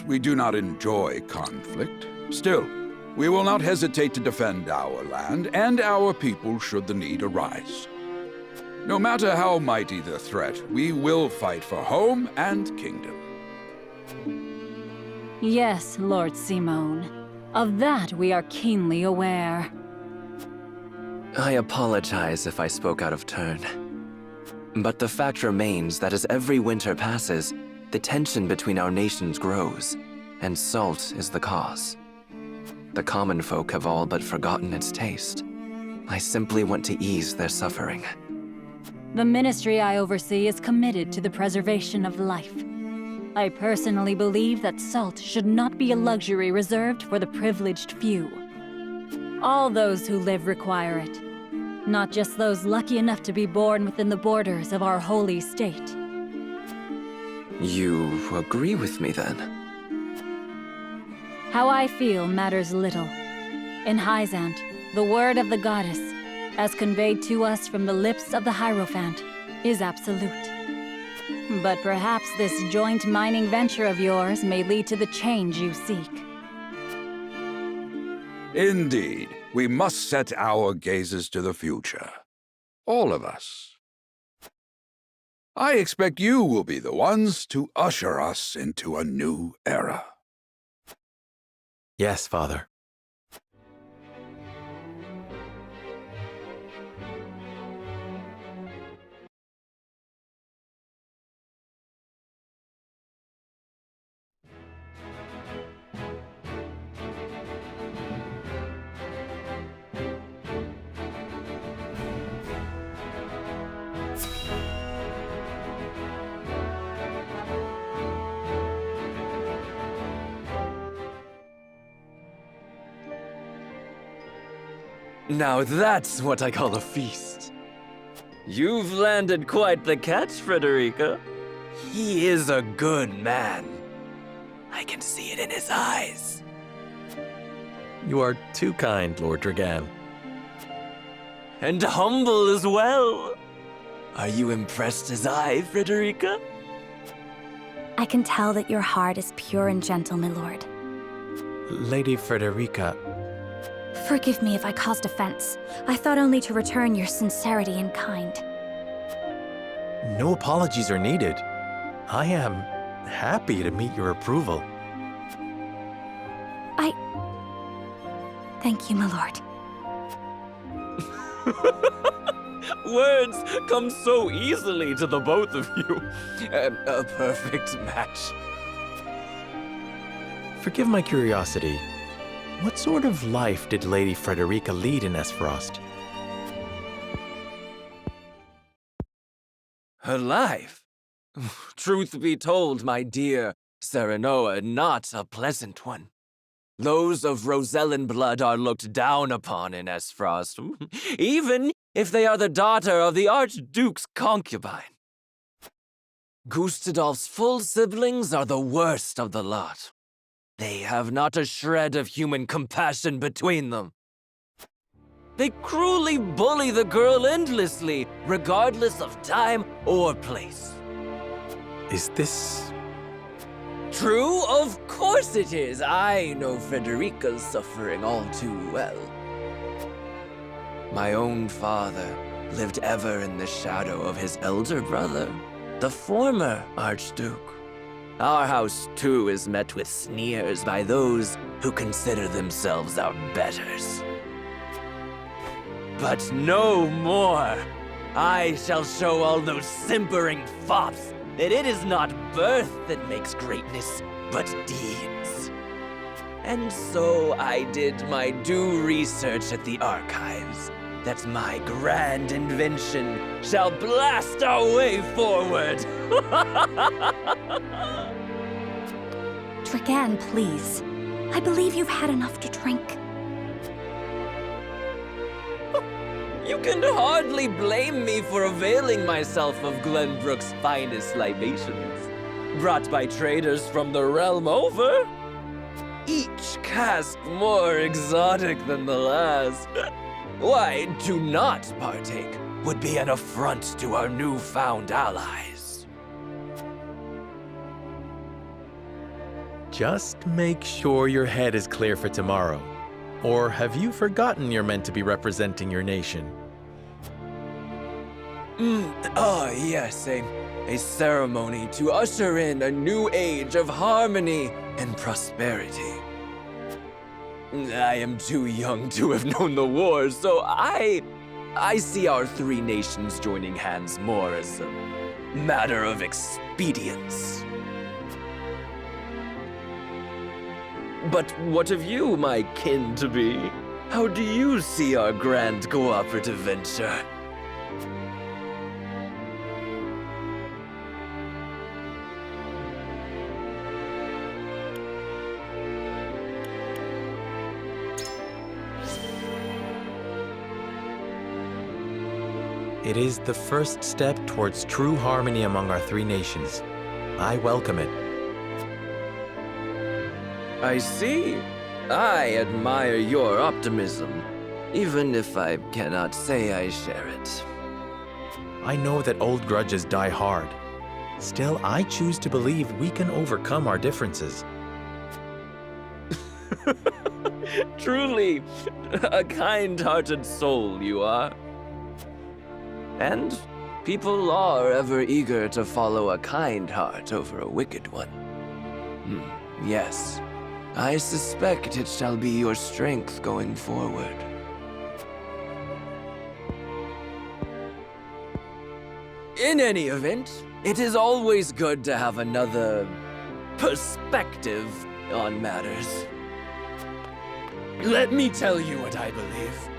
we do not enjoy conflict. Still, we will not hesitate to defend our land and our people should the need arise. No matter how mighty the threat, we will fight for home and kingdom. Yes, Lord Simone. Of that we are keenly aware. I apologize if I spoke out of turn. But the fact remains that as every winter passes, the tension between our nations grows, and salt is the cause. The common folk have all but forgotten its taste. I simply want to ease their suffering. The ministry I oversee is committed to the preservation of life. I personally believe that salt should not be a luxury reserved for the privileged few. All those who live require it, not just those lucky enough to be born within the borders of our holy state. You agree with me, then? How I feel matters little. In Hyzant, the word of the goddess, as conveyed to us from the lips of the Hierophant, is absolute. But perhaps this joint mining venture of yours may lead to the change you seek. Indeed, we must set our gazes to the future. All of us. I expect you will be the ones to usher us into a new era. Yes, Father. Now that's what I call a feast. You've landed quite the catch, Frederica. He is a good man. I can see it in his eyes. You are too kind, Lord Dragan. And humble as well. Are you impressed as I, Frederica? I can tell that your heart is pure and gentle, my lord. Lady Frederica, Forgive me if I caused offense. I thought only to return your sincerity and kind. no apologies are needed. I am happy to meet your approval. Thank you, my lord. Words come so easily to the both of you. A perfect match. Forgive my curiosity. What sort of life did Lady Frederica lead in Esfrost? Her life? Truth be told, my dear Serenoa, not a pleasant one. Those of Rosellan blood are looked down upon in Esfrost, even if they are the daughter of the Archduke's concubine. Gustadolf's full siblings are the worst of the lot. They have not a shred of human compassion between them. They cruelly bully the girl endlessly, regardless of time or place. Is this... True? Of course it is. I know Frederica's suffering all too well. My own father lived ever in the shadow of his elder brother, the former Archduke. Our house, too, is met with sneers by those who consider themselves our betters. But no more! I shall show all those simpering fops that it is not birth that makes greatness, but deeds. And so I did my due research at the archives, that my grand invention shall blast our way forward. Dragan, please. I believe you've had enough to drink. You can hardly blame me for availing myself of Glenbrook's finest libations, brought by traders from the realm over. Each cask more exotic than the last. Why, to not partake would be an affront to our newfound allies. Just make sure your head is clear for tomorrow. Or have you forgotten you're meant to be representing your nation? Yes, a ceremony to usher in a new age of harmony and prosperity. I am too young to have known the war, so I see our three nations joining hands more as a matter of expedience. But what of you, my kin-to-be? How do you see our grand cooperative venture? It is the first step towards true harmony among our three nations. I welcome it. I see. I admire your optimism, even if I cannot say I share it. I know that old grudges die hard. Still, I choose to believe we can overcome our differences. Truly, a kind-hearted soul you are. And people are ever eager to follow a kind heart over a wicked one. Yes, I suspect it shall be your strength going forward. In any event, it is always good to have another perspective on matters. Let me tell you what I believe.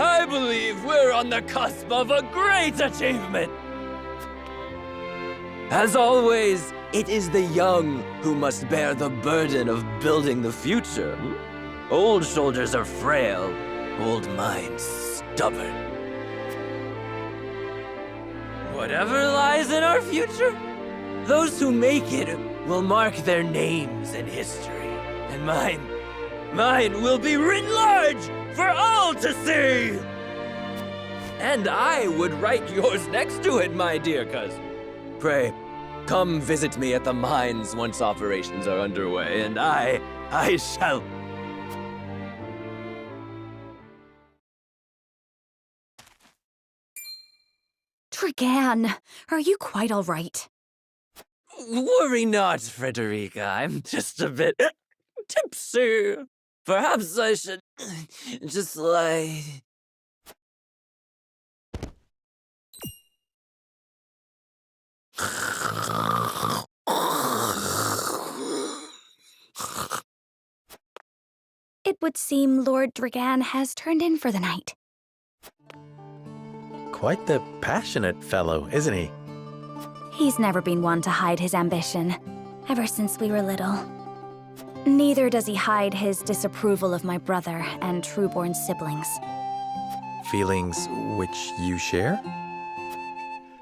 I believe we're on the cusp of a great achievement. As always, it is the young who must bear the burden of building the future. Old shoulders are frail, old minds stubborn. Whatever lies in our future, those who make it will mark their names in history. And mine will be written large for all to see! And I would write yours next to it, my dear cousin. Pray, come visit me at the mines once operations are underway, and I shall... Dragan, are you quite all right? Worry not, Frederica. I'm just a bit tipsy. Perhaps I should just lie. It would seem Lord Dragan has turned in for the night. Quite the passionate fellow, isn't he? He's never been one to hide his ambition, ever since we were little. Neither does he hide his disapproval of my brother and true-born siblings. Feelings which you share?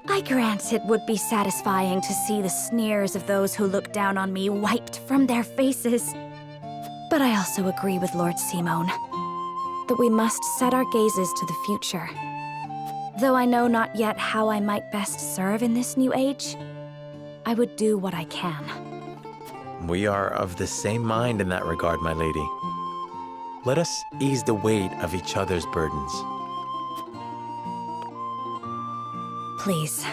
I grant it would be satisfying to see the sneers of those who look down on me wiped from their faces. But I also agree with Lord Simone that we must set our gazes to the future. Though I know not yet how I might best serve in this new age, I would do what I can. We are of the same mind in that regard, my lady. Let us ease the weight of each other's burdens. Please,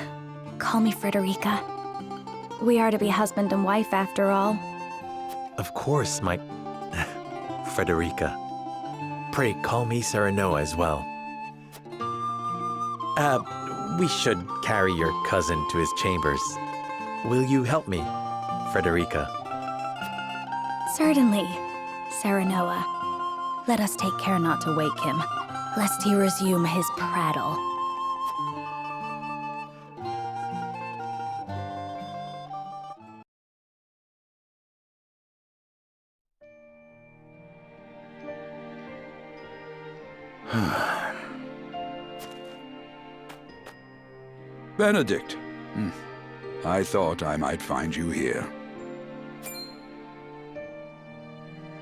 call me Frederica. We are to be husband and wife after all. Of course, my... Frederica. Pray call me Serenoa as well. We should carry your cousin to his chambers. Will you help me, Frederica? Certainly, Serenoa. Let us take care not to wake him, lest he resume his prattle. Benedict. I thought I might find you here.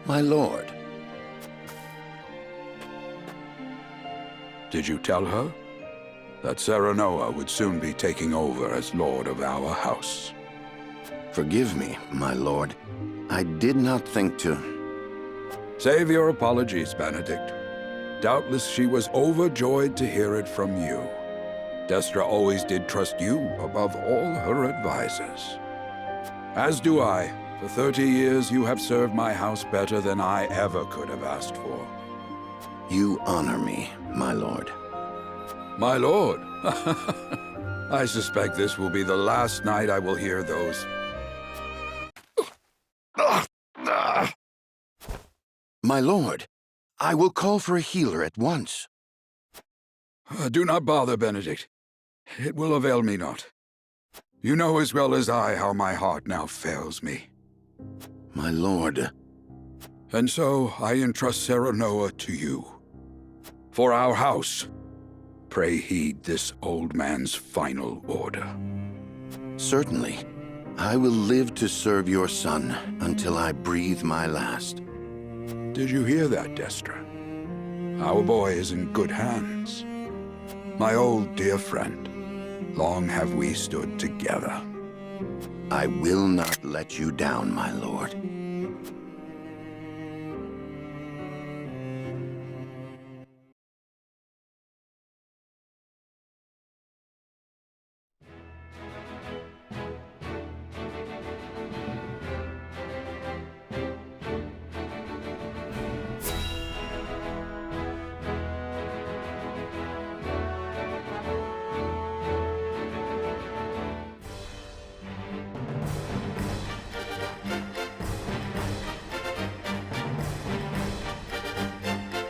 My lord. Did you tell her that Serenoa would soon be taking over as lord of our house? Forgive me, my lord. I did not think to... Save your apologies, Benedict. Doubtless she was overjoyed to hear it from you. Destra always did trust you above all her advisors. As do I. For 30 years you have served my house better than I ever could have asked for. You honor me, my lord. My lord? I suspect this will be the last night I will hear those. My lord, I will call for a healer at once. Do not bother, Benedict. It will avail me not. You know as well as I how my heart now fails me. My lord. And so I entrust Serenoa to you. For our house, pray heed this old man's final order. Certainly. I will live to serve your son until I breathe my last. Did you hear that, Destra? Our boy is in good hands. My old dear friend, long have we stood together. I will not let you down, my lord.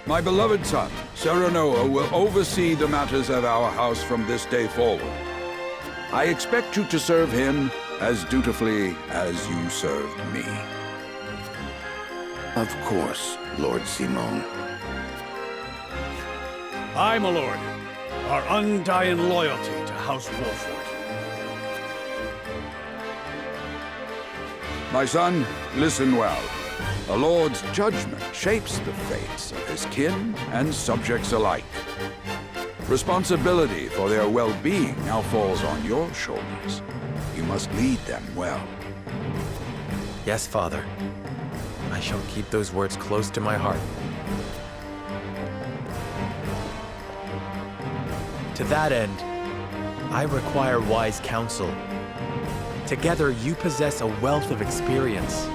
My beloved son, Serenoa, will oversee the matters of our house from this day forward. I expect you to serve him as dutifully as you served me. Of course, Lord Simon. Aye, my lord. Our undying loyalty to House Wolford. My son, listen well. A lord's judgment shapes the fates of his kin and subjects alike. Responsibility for their well-being now falls on your shoulders. You must lead them well. Yes, Father. I shall keep those words close to my heart. To that end, I require wise counsel. Together, you possess a wealth of experience.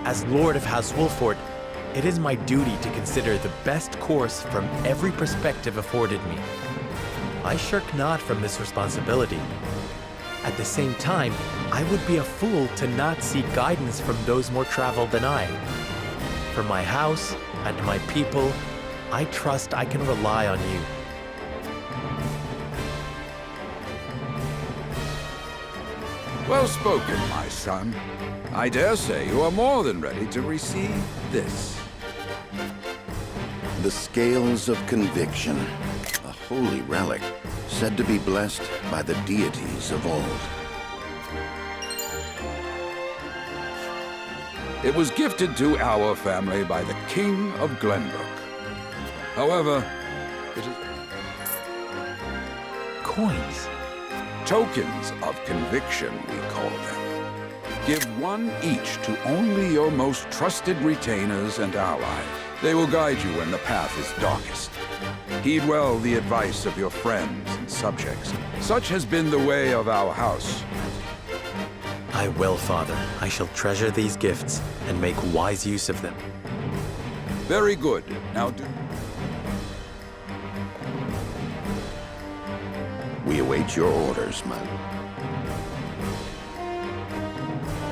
As Lord of House Wolford, it is my duty to consider the best course from every perspective afforded me. I shirk not from this responsibility. At the same time, I would be a fool to not seek guidance from those more traveled than I. For my house and my people, I trust I can rely on you. Well spoken, my son. I dare say you are more than ready to receive this. The scales of conviction, a holy relic, said to be blessed by the deities of old. It was gifted to our family by the King of Glenbrook. However, it is... Coins. Tokens of conviction, we call them. Give one each to only your most trusted retainers and allies. They will guide you when the path is darkest. Heed well the advice of your friends and subjects. Such has been the way of our house. I will, Father. I shall treasure these gifts and make wise use of them. Very good. Now do... We await your orders, my lord.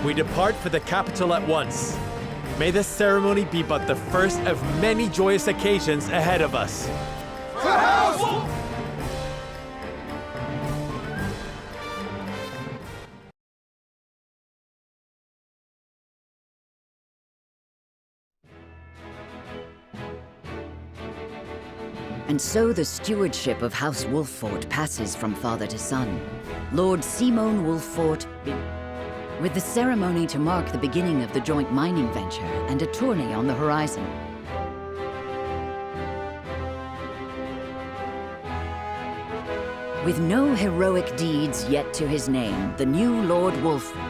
We depart for the capital at once. May this ceremony be but the first of many joyous occasions ahead of us. And so the stewardship of House Wolford passes from father to son. Lord Simon Wolford, with the ceremony to mark the beginning of the joint mining venture and a tourney on the horizon. With no heroic deeds yet to his name, the new Lord Wolford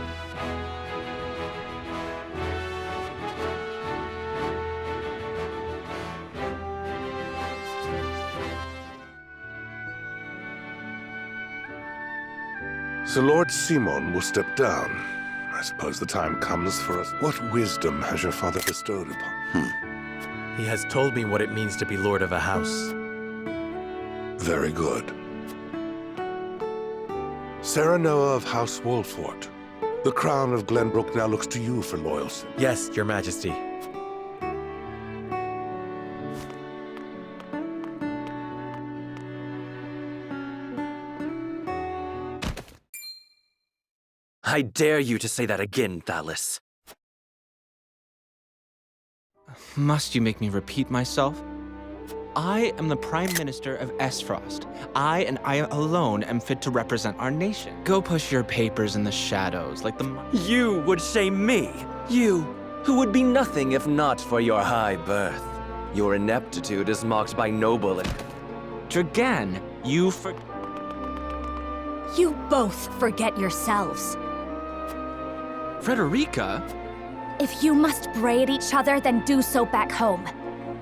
So Lord Simon will step down. I suppose the time comes for us. What wisdom has your father bestowed upon? He has told me what it means to be lord of a house. Very good. Sarah Noah of House Wolfort. The crown of Glenbrook now looks to you for loyalty. Yes, your majesty. I dare you to say that again, Thalis. Must you make me repeat myself? I am the Prime Minister of Esfrost. I and I alone am fit to represent our nation. Go push your papers in the shadows like the... You would shame me. You, who would be nothing if not for your high birth. Your ineptitude is mocked by noble and... Dragan, you You both forget yourselves. Frederica? If you must bray at each other, then do so back home.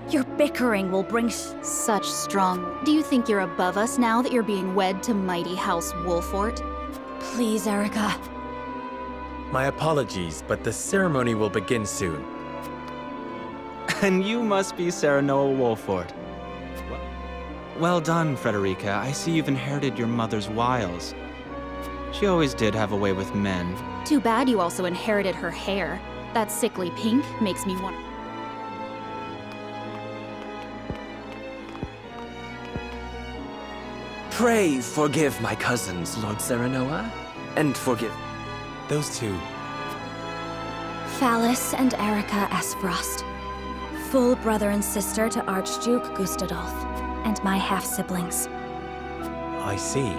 Your bickering will bring Such strong... Do you think you're above us now that you're being wed to mighty House Wolfort? Please, Erica. My apologies, but the ceremony will begin soon. And you must be Sarah Noah Wolfort. Well done, Frederica. I see you've inherited your mother's wiles. She always did have a way with men. Too bad you also inherited her hair. That sickly pink makes me want... Pray forgive my cousins, Lord Serenoa, and forgive... Those two. Thalis and Erica Esfrost. Full brother and sister to Archduke Gustadolf, and my half-siblings. I see.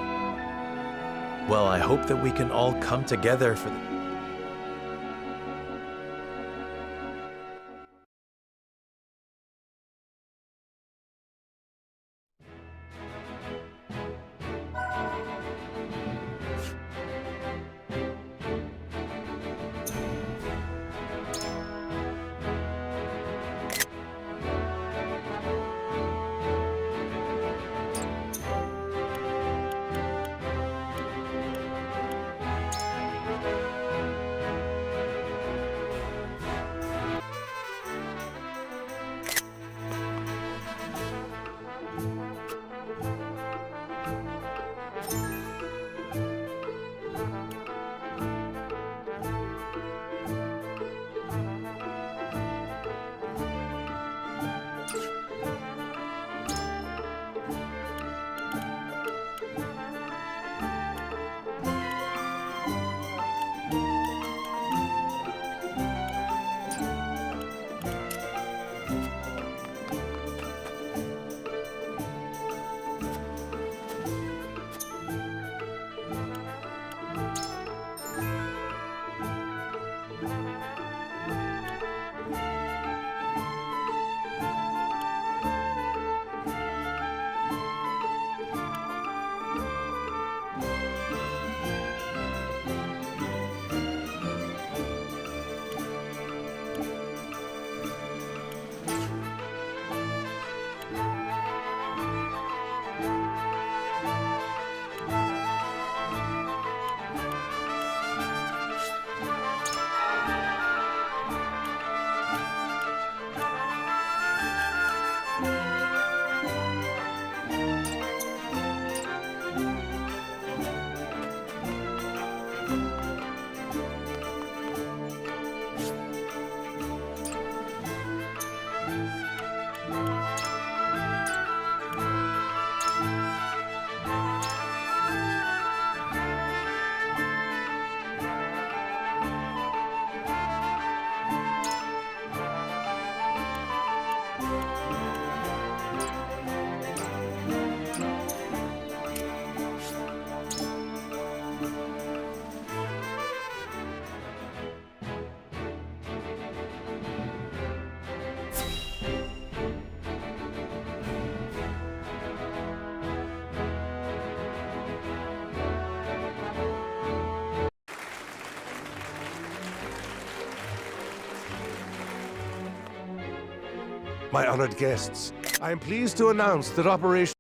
Well, I hope that we can all come together for the... My honored guests, I am pleased to announce that Operation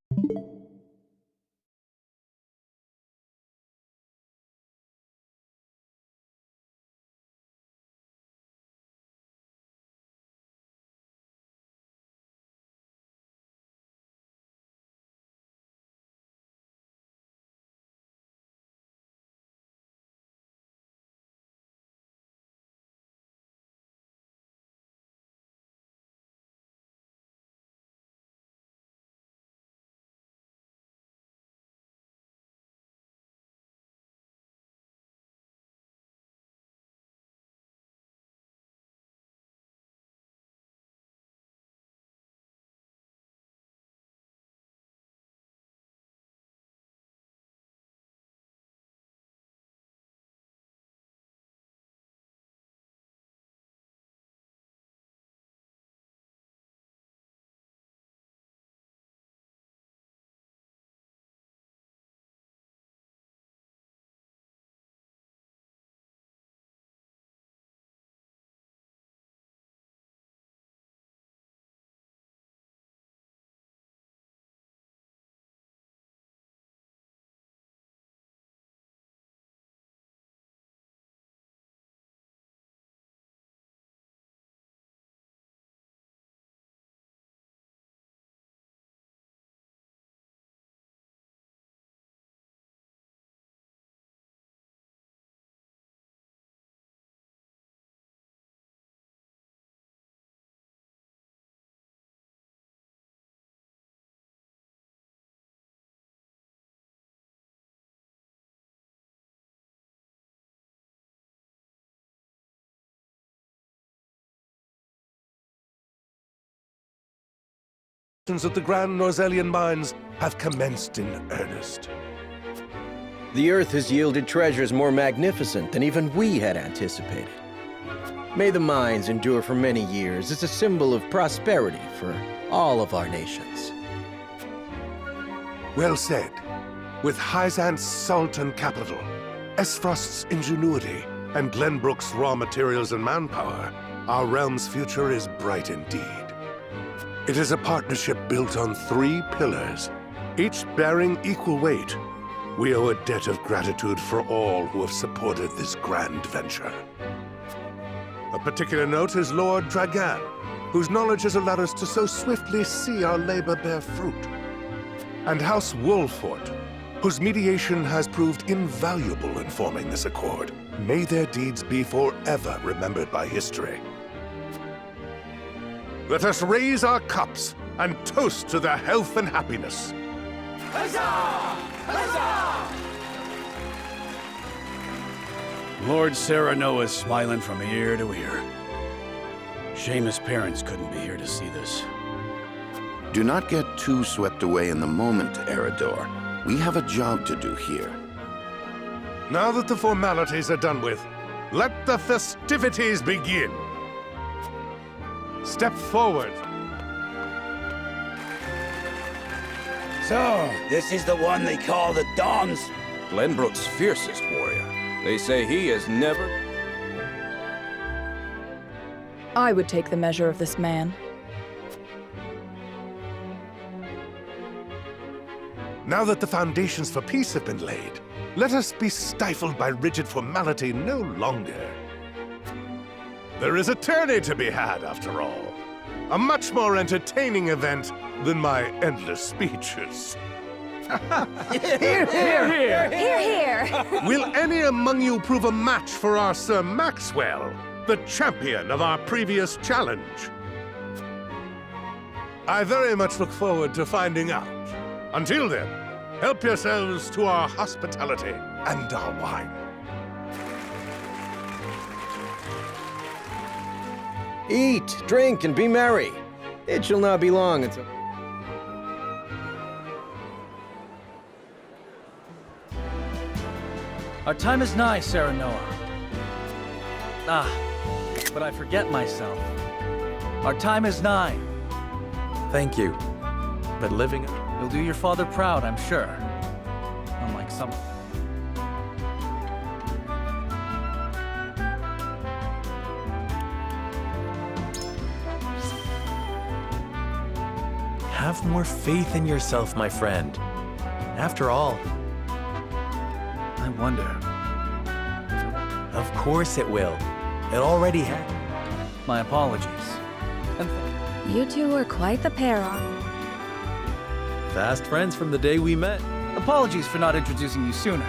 of the Grand Norzelian mines have commenced in earnest. The Earth has yielded treasures more magnificent than even we had anticipated. May the mines endure for many years as a symbol of prosperity for all of our nations. Well said. With Hyzant's salt and capital, Esfrost's ingenuity, and Glenbrook's raw materials and manpower, our realm's future is bright indeed. It is a partnership built on 3 pillars, each bearing equal weight. We owe a debt of gratitude for all who have supported this grand venture. A particular note is Lord Dragan, whose knowledge has allowed us to so swiftly see our labor bear fruit. And House Wolfort, whose mediation has proved invaluable in forming this accord. May their deeds be forever remembered by history. Let us raise our cups and toast to their health and happiness. Huzzah! Huzzah! Lord Sereno is smiling from ear to ear. Shame his parents couldn't be here to see this. Do not get too swept away in the moment, Eredor. We have a job to do here. Now that the formalities are done with, let the festivities begin. Step forward. So, this is the one they call the Dons? Glenbrook's fiercest warrior. They say he has never... I would take the measure of this man. Now that the foundations for peace have been laid, let us be stifled by rigid formality no longer. There is a tourney to be had, after all. A much more entertaining event than my endless speeches. Hear, hear! Hear, hear! Will any among you prove a match for our Sir Maxwell, the champion of our previous challenge? I very much look forward to finding out. Until then, help yourselves to our hospitality and our wine. Eat, drink, and be merry. It shall not be long until... Our time is nigh, Serenoa. But I forget myself. Our time is nigh. Thank you. But living... You'll do your father proud, I'm sure. Unlike some... Have more faith in yourself, my friend. After all... I wonder... Of course it will. It already has. My apologies. You two are quite the pair, Fast friends from the day we met. Apologies for not introducing you sooner.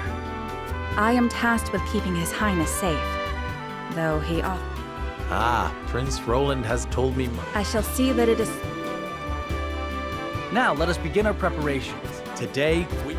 I am tasked with keeping His Highness safe, though he Prince Roland has told me I shall see that it is... Now, let us begin our preparations. Today, we...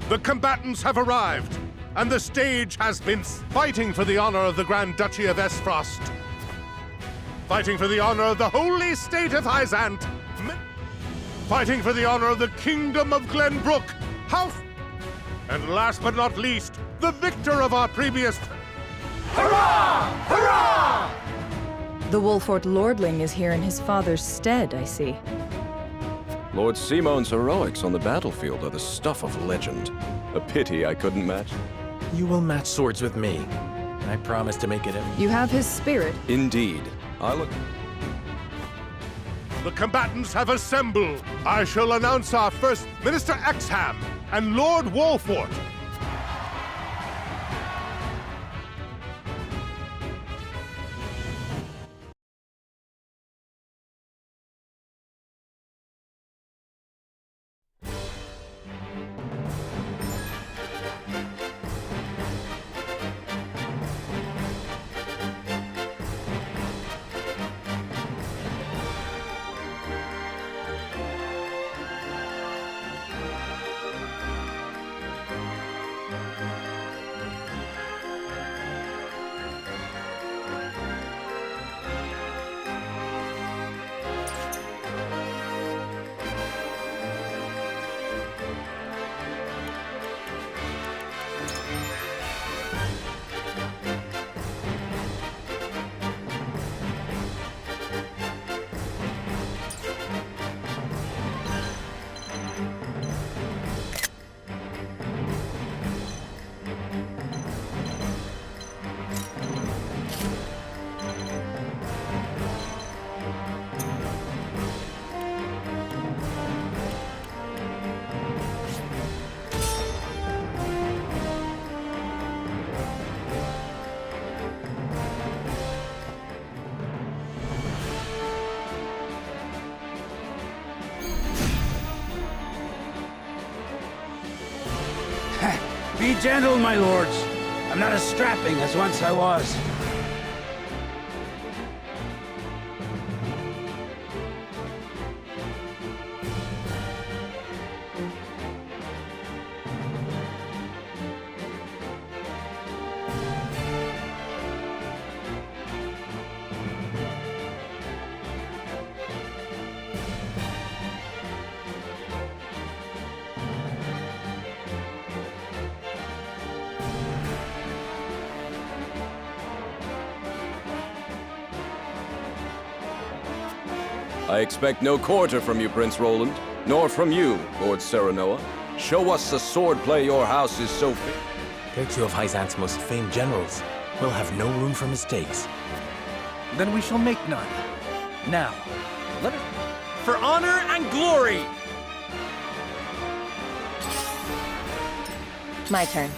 The combatants have arrived, and the stage has been fighting for the honor of the Grand Duchy of Esfrost. Fighting for the honor of the holy state of Hyzant. Fighting for the honor of the kingdom of Glenbrook. And last but not least, the victor of our previous... Hurrah! Hurrah! The Wolfort Lordling is here in his father's stead, I see. Lord Simone's heroics on the battlefield are the stuff of legend. A pity I couldn't match. You will match swords with me. I promise to make it a... You have his spirit. Indeed. I look... The combatants have assembled. I shall announce our first Minister Exham and Lord Wolfort. Be gentle, my lords. I'm not as strapping as once I was. I expect no quarter from you, Prince Roland, nor from you, Lord Serenoa. Show us the swordplay your house is so fit. They're two of Hyzant's most famed generals. We'll have no room for mistakes. Then we shall make none. Now, let us... For honor and glory! My turn.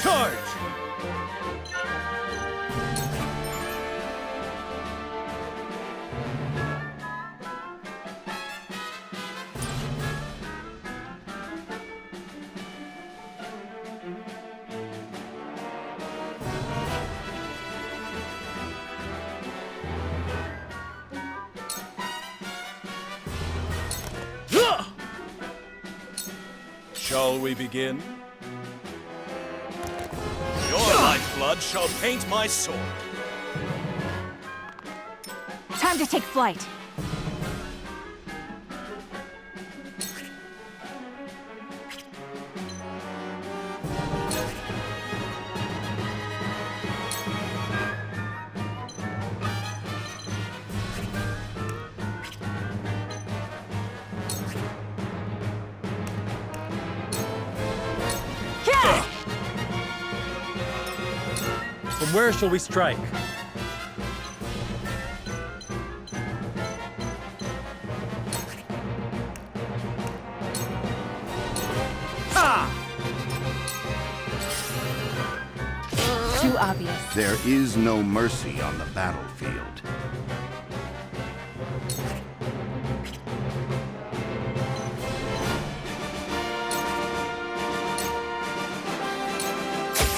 Charge! Shall we begin? Your lifeblood shall paint my sword. Time to take flight. From where shall we strike? too obvious. There is no mercy on the battlefield.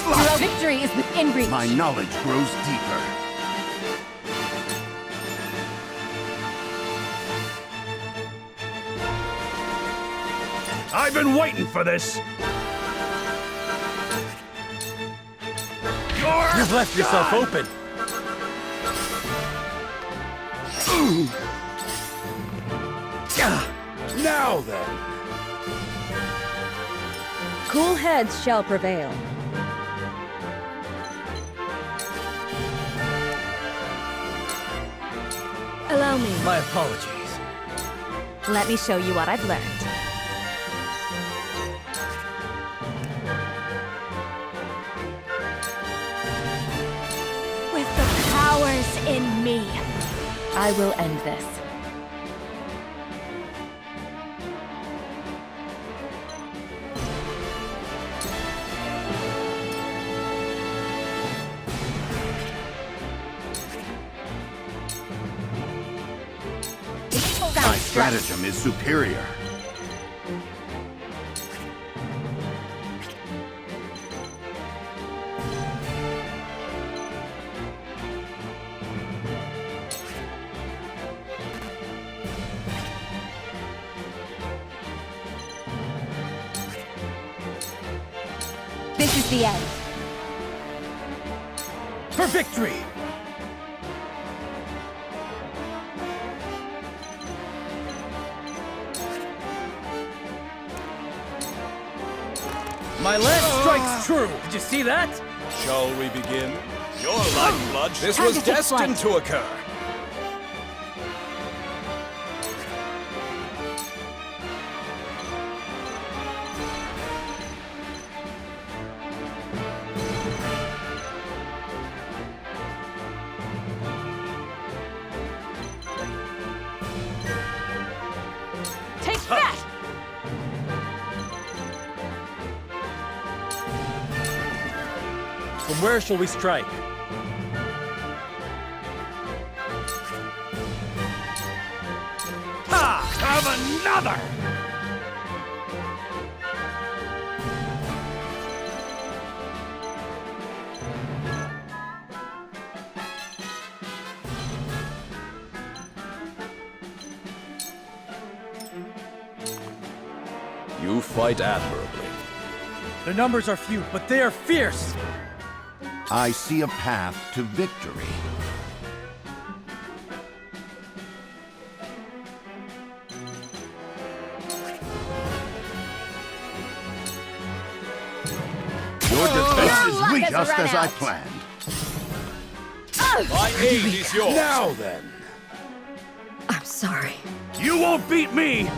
Your victory is within reach. My knowledge grows deeper. I've been waiting for this! You've left yourself open. Now then! Cool heads shall prevail. Allow me. My apologies. Let me show you what I've learned. With the powers in me, I will end this. My stratagem is superior. This is the end. For victory! My lance strikes true! Did you see that? Shall we begin? Your lifeblood. This was destined to occur. Take that! From where shall we strike? Ha! Have another! You fight admirably. Their numbers are few, but they are fierce! I see a path to victory. Your defense is weak, just as I planned. My aid is yours. Now then! I'm sorry. You won't beat me!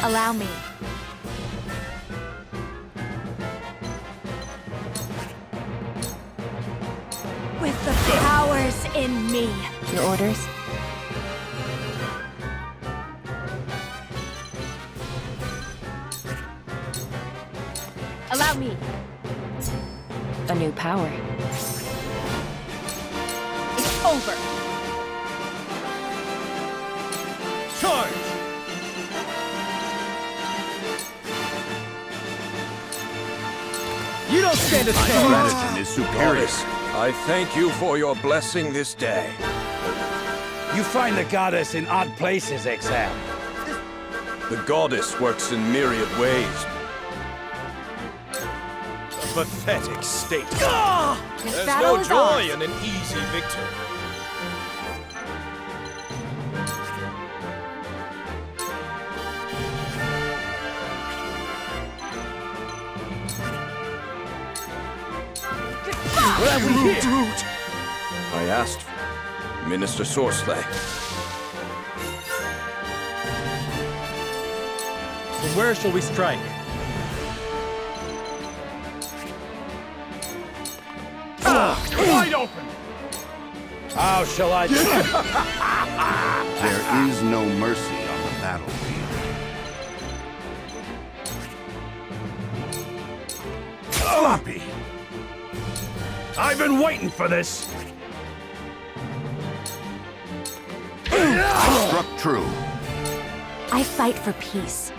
allow me. With the powers in me. Your orders? Allow me. A new power. It's over. Charge! You don't stand a My chance! stratagem is superior. Goddess, I thank you for your blessing this day. You find the goddess in odd places, Exhale. The goddess works in myriad ways. A pathetic state. This There's battle no is joy ours. in an easy victory. What have we here? I asked Minister Sorsley. From where shall we strike? open! How shall I... There is no mercy on the battlefield. Sloppy! I've been waiting for this! I struck true. I fight for peace.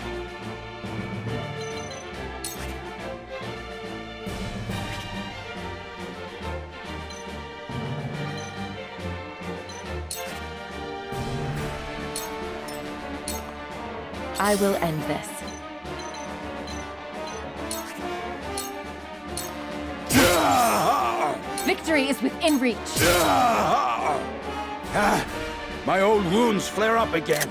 I will end this. Victory is within reach. My old wounds flare up again.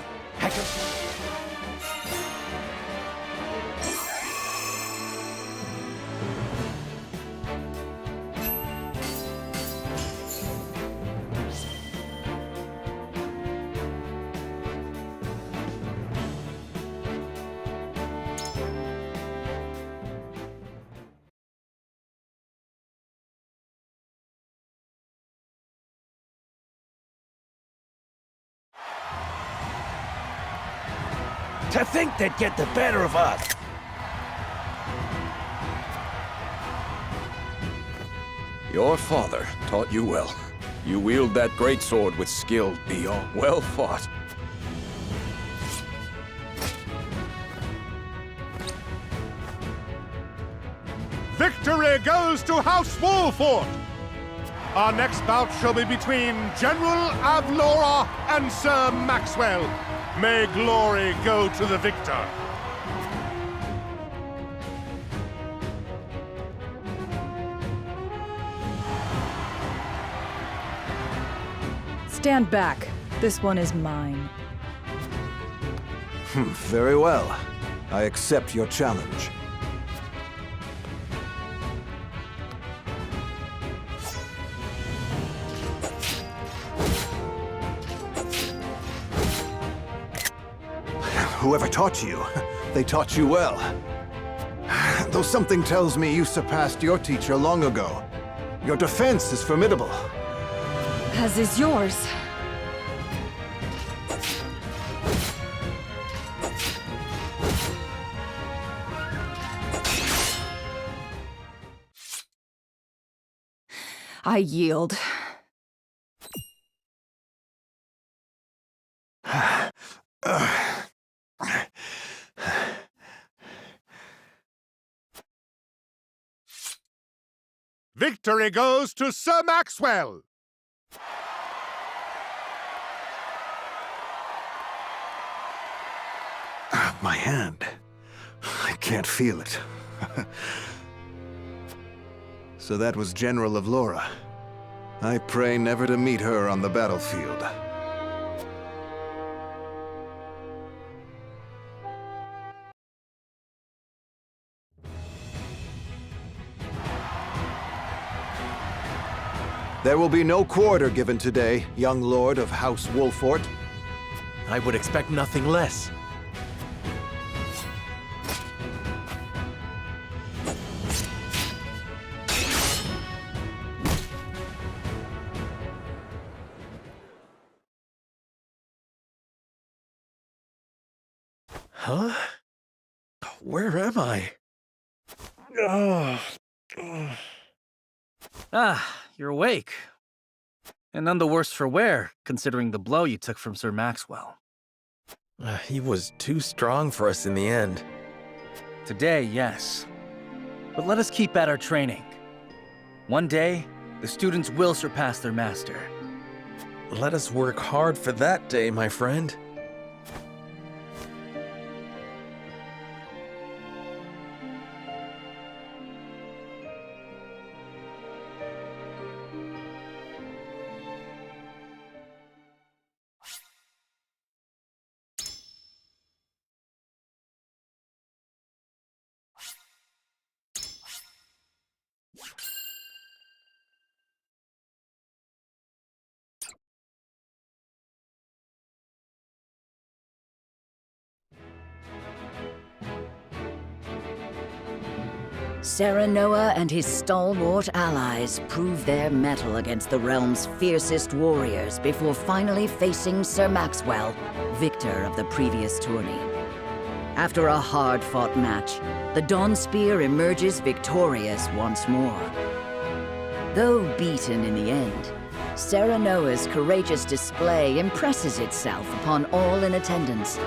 To think they'd get the better of us! Your father taught you well. You wield that greatsword with skill beyond. Well fought. Victory goes to House Wolford! Our next bout shall be between General Avlora and Sir Maxwell. May glory go to the victor. Stand back. This one is mine. Very well. I accept your challenge. Whoever taught you, they taught you well. Though something tells me you surpassed your teacher long ago. Your defense is formidable. As is yours. I yield. Victory goes to Sir Maxwell! My hand. I can't feel it. So that was General of Laura. I pray never to meet her on the battlefield. There will be no quarter given today, young lord of House Wolfort. I would expect nothing less. Huh? Where am I? Ah, you're awake. And none the worse for wear, considering the blow you took from Sir Maxwell. He was too strong for us in the end. Today, yes. But let us keep at our training. One day, the students will surpass their master. Let us work hard for that day, my friend. Serenoa and his stalwart allies prove their mettle against the realm's fiercest warriors before finally facing Sir Maxwell, victor of the previous tourney. After a hard-fought match, the Dawnspear emerges victorious once more. Though beaten in the end, Serenoa's courageous display impresses itself upon all in attendance.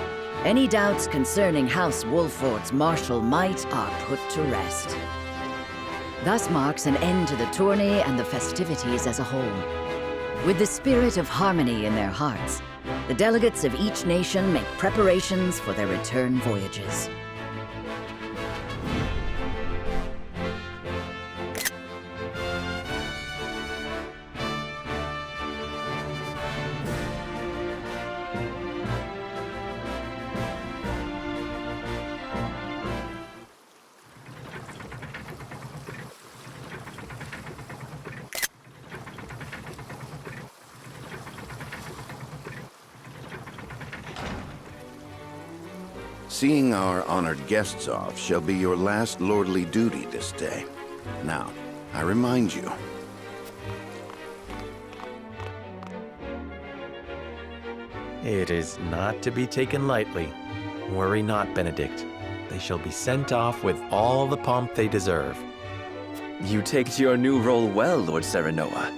Any doubts concerning House Wolfort's martial might are put to rest. Thus marks an end to the tourney and the festivities as a whole. With the spirit of harmony in their hearts, the delegates of each nation make preparations for their return voyages. Seeing our honored guests off shall be your last lordly duty this day. Now, I remind you. It is not to be taken lightly. Worry not, Benedict. They shall be sent off with all the pomp they deserve. You take to your new role well, Lord Serenoa.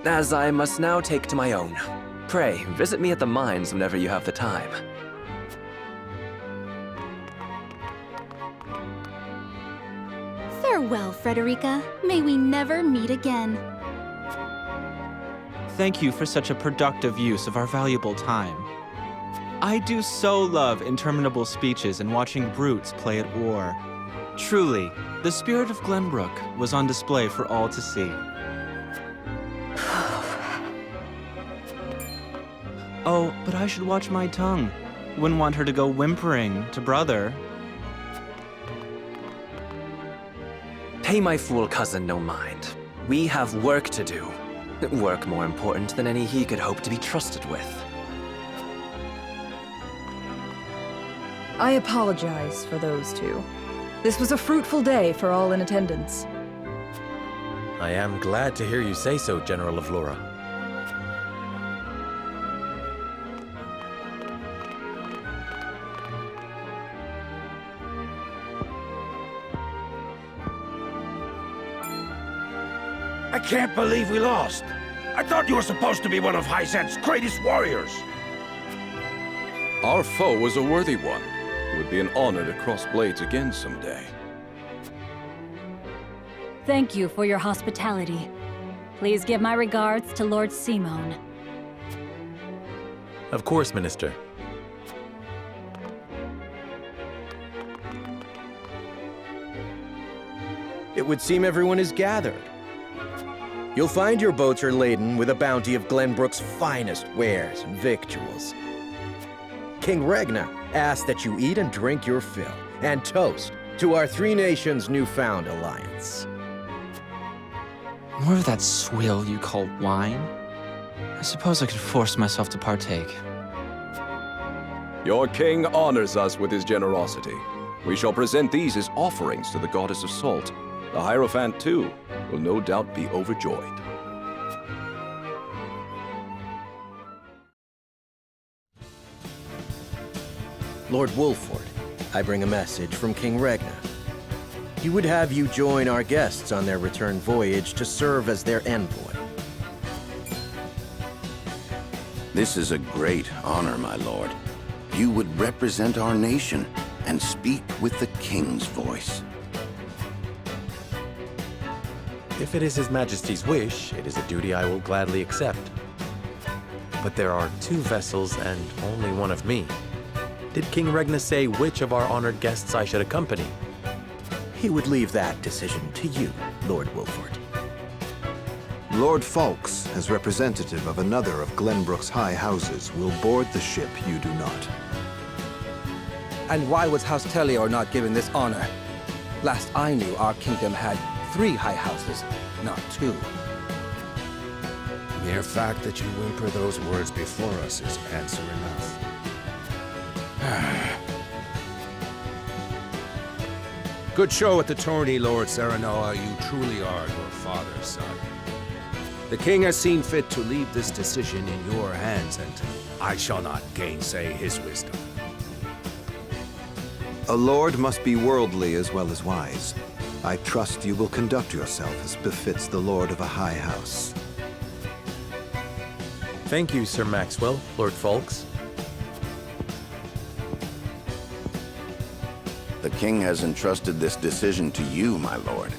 As I must now take to my own. Pray, visit me at the mines whenever you have the time. Farewell, Frederica. May we never meet again. Thank you for such a productive use of our valuable time. I do so love interminable speeches and watching brutes play at war. Truly, the spirit of Glenbrook was on display for all to see. Oh, but I should watch my tongue. Wouldn't want her to go whimpering to brother. Pay my fool cousin no mind. We have work to do. Work more important than any he could hope to be trusted with. I apologize for those two. This was a fruitful day for all in attendance. I am glad to hear you say so, General of Laura. I can't believe we lost. I thought you were supposed to be one of Hyzant's greatest warriors. Our foe was a worthy one. It would be an honor to cross blades again someday. Thank you for your hospitality. Please give my regards to Lord Simone. Of course, Minister. It would seem everyone is gathered. You'll find your boats are laden with a bounty of Glenbrook's finest wares and victuals. King Regna asks that you eat and drink your fill, and toast to our three nations' newfound alliance. More of that swill you call wine? I suppose I could force myself to partake. Your king honors us with his generosity. We shall present these as offerings to the goddess of salt. The Hierophant, too, will no doubt be overjoyed. Lord Wolford, I bring a message from King Regna. He would have you join our guests on their return voyage to serve as their envoy. This is a great honor, my lord. You would represent our nation and speak with the king's voice. If it is His Majesty's wish, it is a duty I will gladly accept. But there are 2 vessels and only one of me. Did King Regna say which of our honored guests I should accompany? He would leave that decision to you, Lord Wolford. Lord Fawkes, as representative of another of Glenbrook's high houses, will board the ship you do not. And why was House Tellior not given this honor? Last I knew, our kingdom had 3 high houses, not 2. Mere fact that you whimper those words before us is answer enough. Good show at the tourney, Lord Serenoa. You truly are your father's son. The king has seen fit to leave this decision in your hands, and I shall not gainsay his wisdom. A lord must be worldly as well as wise. I trust you will conduct yourself as befits the lord of a high house. Thank you, Sir Maxwell, Lord Folks. The king has entrusted this decision to you, my lord.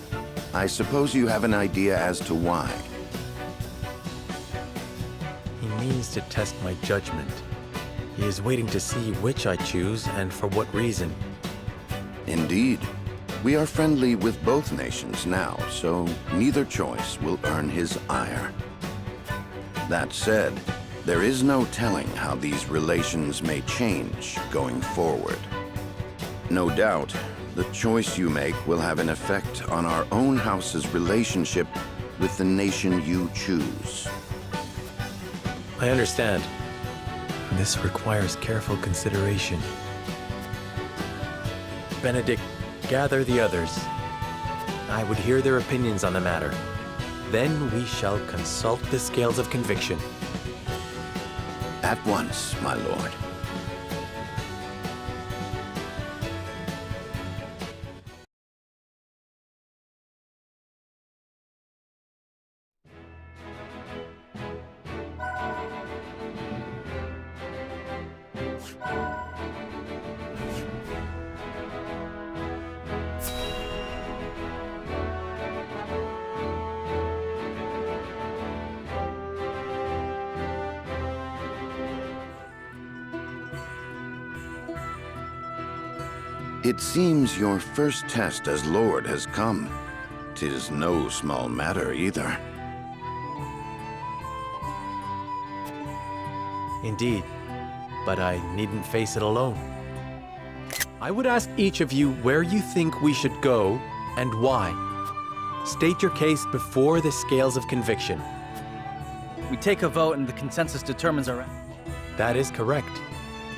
I suppose you have an idea as to why. He means to test my judgment. He is waiting to see which I choose and for what reason. Indeed. We are friendly with both nations now, so neither choice will earn his ire. That said, there is no telling how these relations may change going forward. No doubt, the choice you make will have an effect on our own house's relationship with the nation you choose. I understand. This requires careful consideration. Benedict, gather the others. I would hear their opinions on the matter. Then we shall consult the scales of conviction. At once, my lord. It seems your first test as Lord has come. 'Tis no small matter either. Indeed, but I needn't face it alone. I would ask each of you where you think we should go and why. State your case before the scales of conviction. We take a vote and the consensus determines our... That is correct.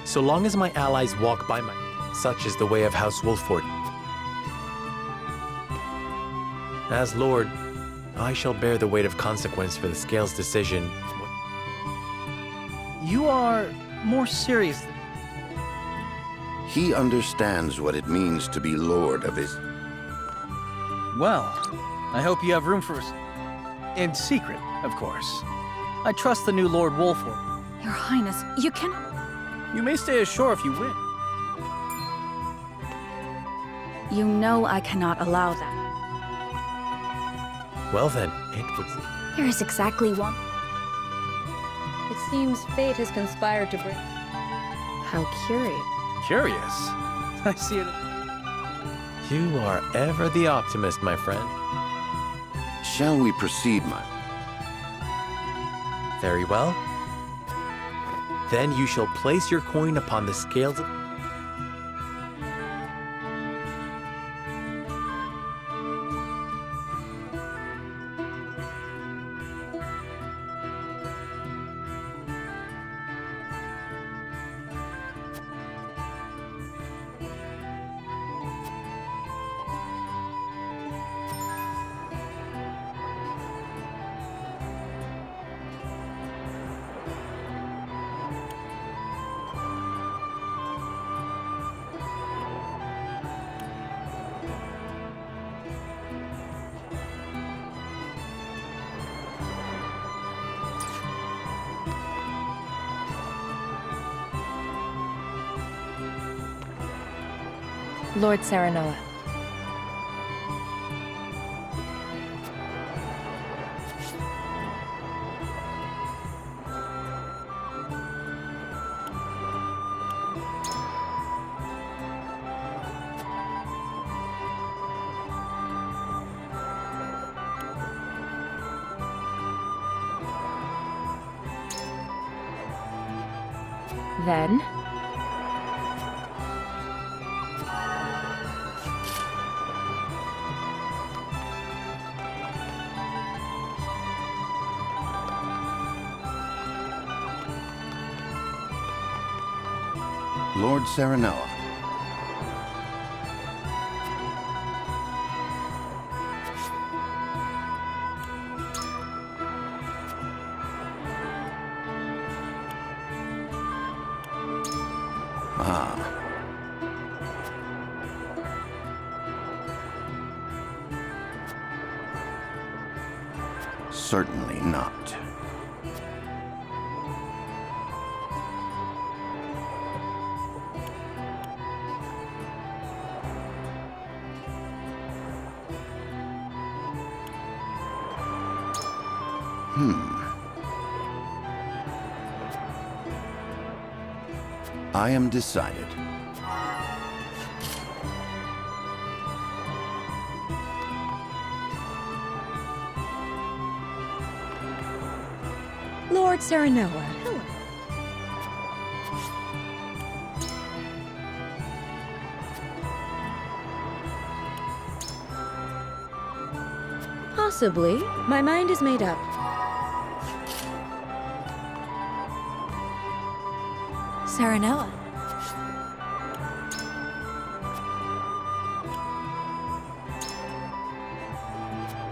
So long as my allies walk by my... Such is the way of House Wolffort. As Lord, I shall bear the weight of consequence for the Scales' decision. You are more serious. He understands what it means to be Lord of his... Well, I hope you have room for us. In secret, of course. I trust the new Lord Wolffort. Your Highness, you cannot... You may stay ashore if you win. You know I cannot allow that. Well then, it would... There is exactly one. It seems fate has conspired to bring... How curious. Curious? I see it... You are ever the optimist, my friend. Shall we proceed, my... Very well. Then you shall place your coin upon the scales of... Lord Serenoa. Then... Lord Serenoa. Certainly not. I am decided. Lord Serenoa, hello. Possibly. My mind is made up. Serenoa.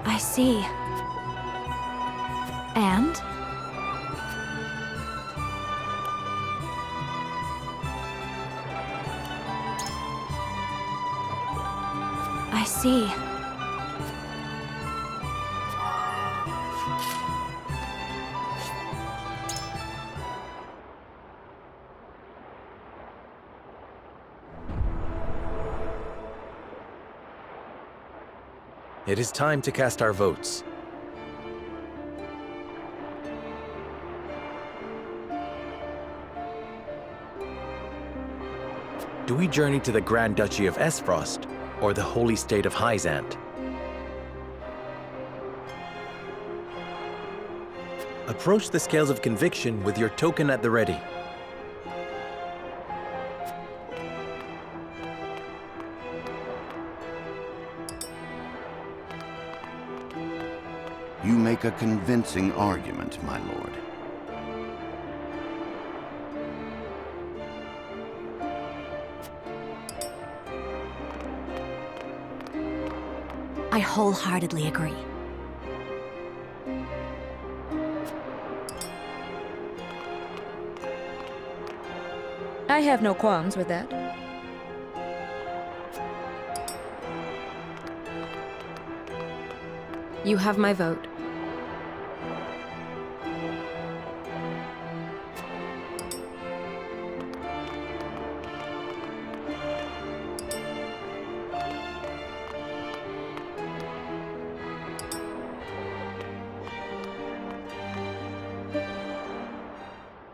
I see. And? I see. It is time to cast our votes. Do we journey to the Grand Duchy of Esfrost, or the Holy State of Hyzant? Approach the scales of conviction with your token at the ready. You make a convincing argument, my lord. I wholeheartedly agree. I have no qualms with that. You have my vote.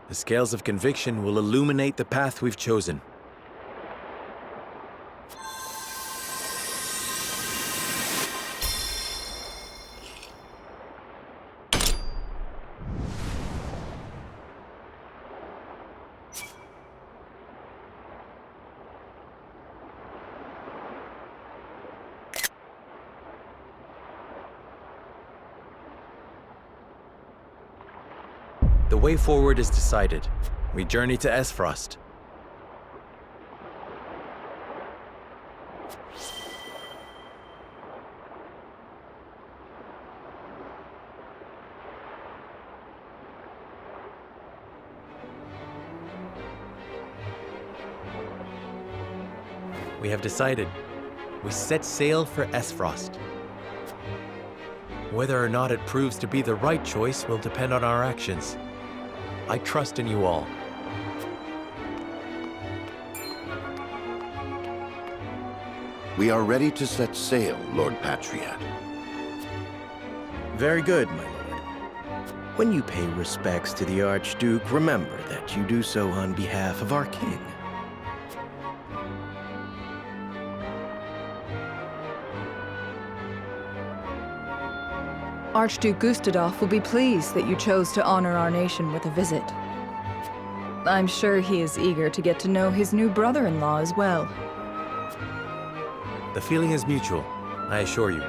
The scales of conviction will illuminate the path we've chosen. The way forward is decided. We journey to Esfrost. We have decided. We set sail for Esfrost. Whether or not it proves to be the right choice will depend on our actions. I trust in you all. We are ready to set sail, Lord Patriot. Very good, my lord. When you pay respects to the Archduke, remember that you do so on behalf of our king. Archduke Gustadolf will be pleased that you chose to honor our nation with a visit. I'm sure he is eager to get to know his new brother-in-law as well. The feeling is mutual, I assure you.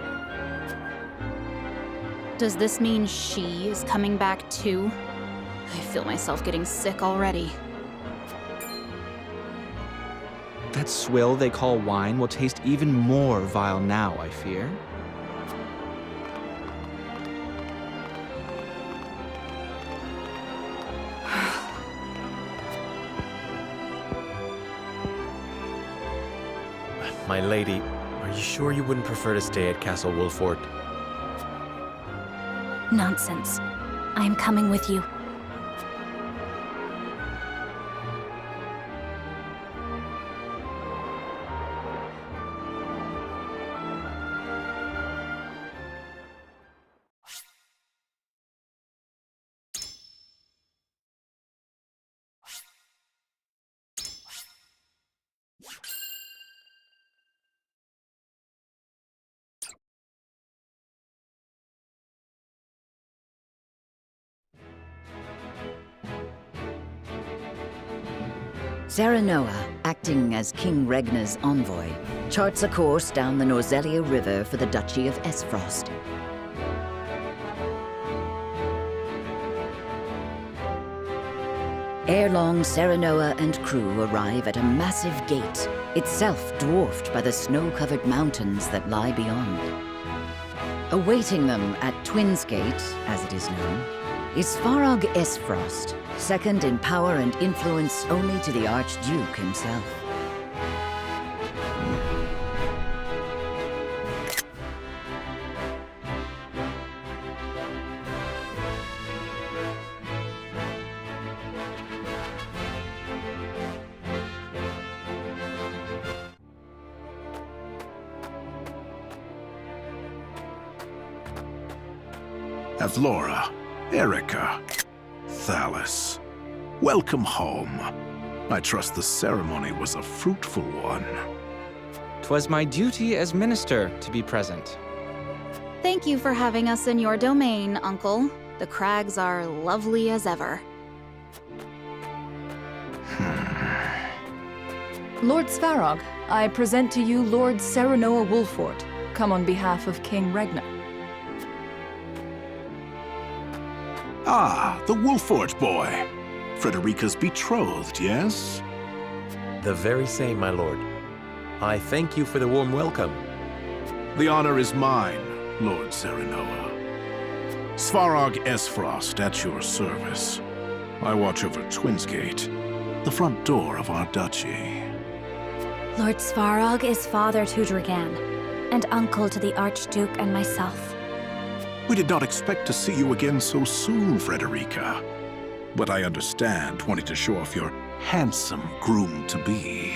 Does this mean she is coming back too? I feel myself getting sick already. That swill they call wine will taste even more vile now, I fear. My lady, are you sure you wouldn't prefer to stay at Castle Wolford? Nonsense. I am coming with you. Serenoa, acting as King Regna's envoy, charts a course down the Norzelia River for the Duchy of Esfrost. Ere long, Serenoa and crew arrive at a massive gate, itself dwarfed by the snow-covered mountains that lie beyond. Awaiting them at Twins Gate, as it is known, is Svarog Esfrost, second in power and influence only to the Archduke himself. Avlora, Erica, Thalis, welcome home. I trust the ceremony was a fruitful one. 'Twas my duty as minister to be present. Thank you for having us in your domain, Uncle. The crags are lovely as ever. Lord Svarog, I present to you Lord Serenoa Wolfort, come on behalf of King Regna. Ah, the Wolfort boy. Frederica's betrothed, yes? The very same, my lord. I thank you for the warm welcome. The honor is mine, Lord Serenoa. Svarog Esfrost at your service. I watch over Twins Gate, the front door of our duchy. Lord Svarog is father to Dragan, and uncle to the Archduke and myself. We did not expect to see you again so soon, Frederica. But I understand wanting to show off your handsome groom-to-be.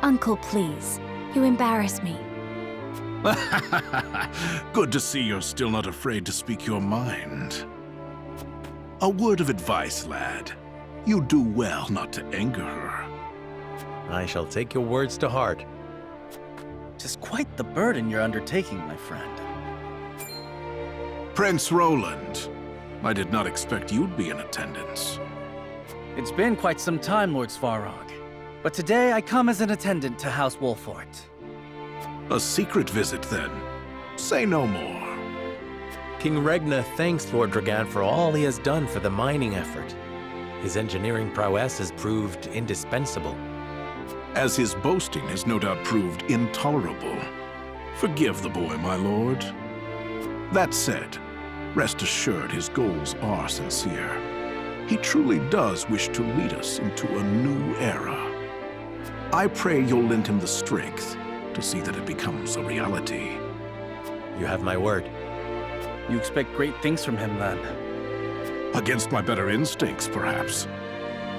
Uncle, please. You embarrass me. Good to see you're still not afraid to speak your mind. A word of advice, lad. You do well not to anger her. I shall take your words to heart. Tis quite the burden you're undertaking, my friend. Prince Roland, I did not expect you'd be in attendance. It's been quite some time, Lord Svarog. But today I come as an attendant to House Wolfort. A secret visit, then. Say no more. King Regna thanks Lord Dragan for all he has done for the mining effort. His engineering prowess has proved indispensable. As his boasting has no doubt proved intolerable. Forgive the boy, my lord. That said, rest assured his goals are sincere. He truly does wish to lead us into a new era. I pray you'll lend him the strength to see that it becomes a reality. You have my word. You expect great things from him, then? Against my better instincts, perhaps.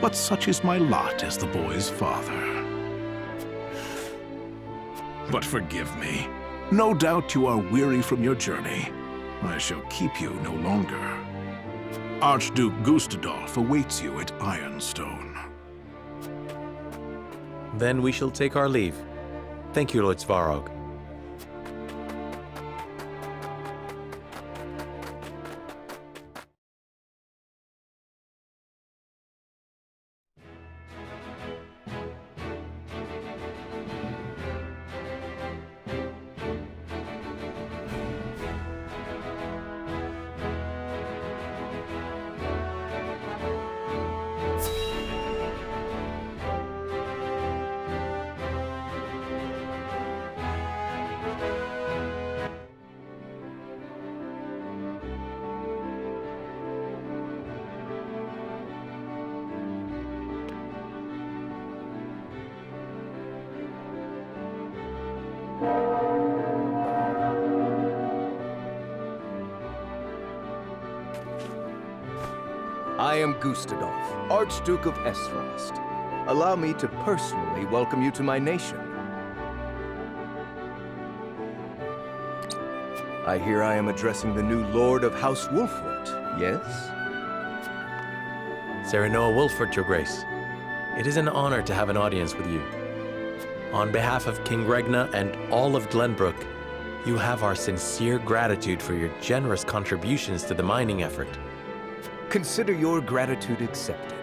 But such is my lot as the boy's father. But forgive me. No doubt you are weary from your journey. I shall keep you no longer. Archduke Gustadolf awaits you at Ironstone. Then we shall take our leave. Thank you, Lord Svarog. I am Gustadolf, Archduke of Esfrost. Allow me to personally welcome you to my nation. I hear I am addressing the new Lord of House Wolfort, yes? Serenoa Wolfort, Your Grace. It is an honor to have an audience with you. On behalf of King Regna and all of Glenbrook, you have our sincere gratitude for your generous contributions to the mining effort. Consider your gratitude accepted.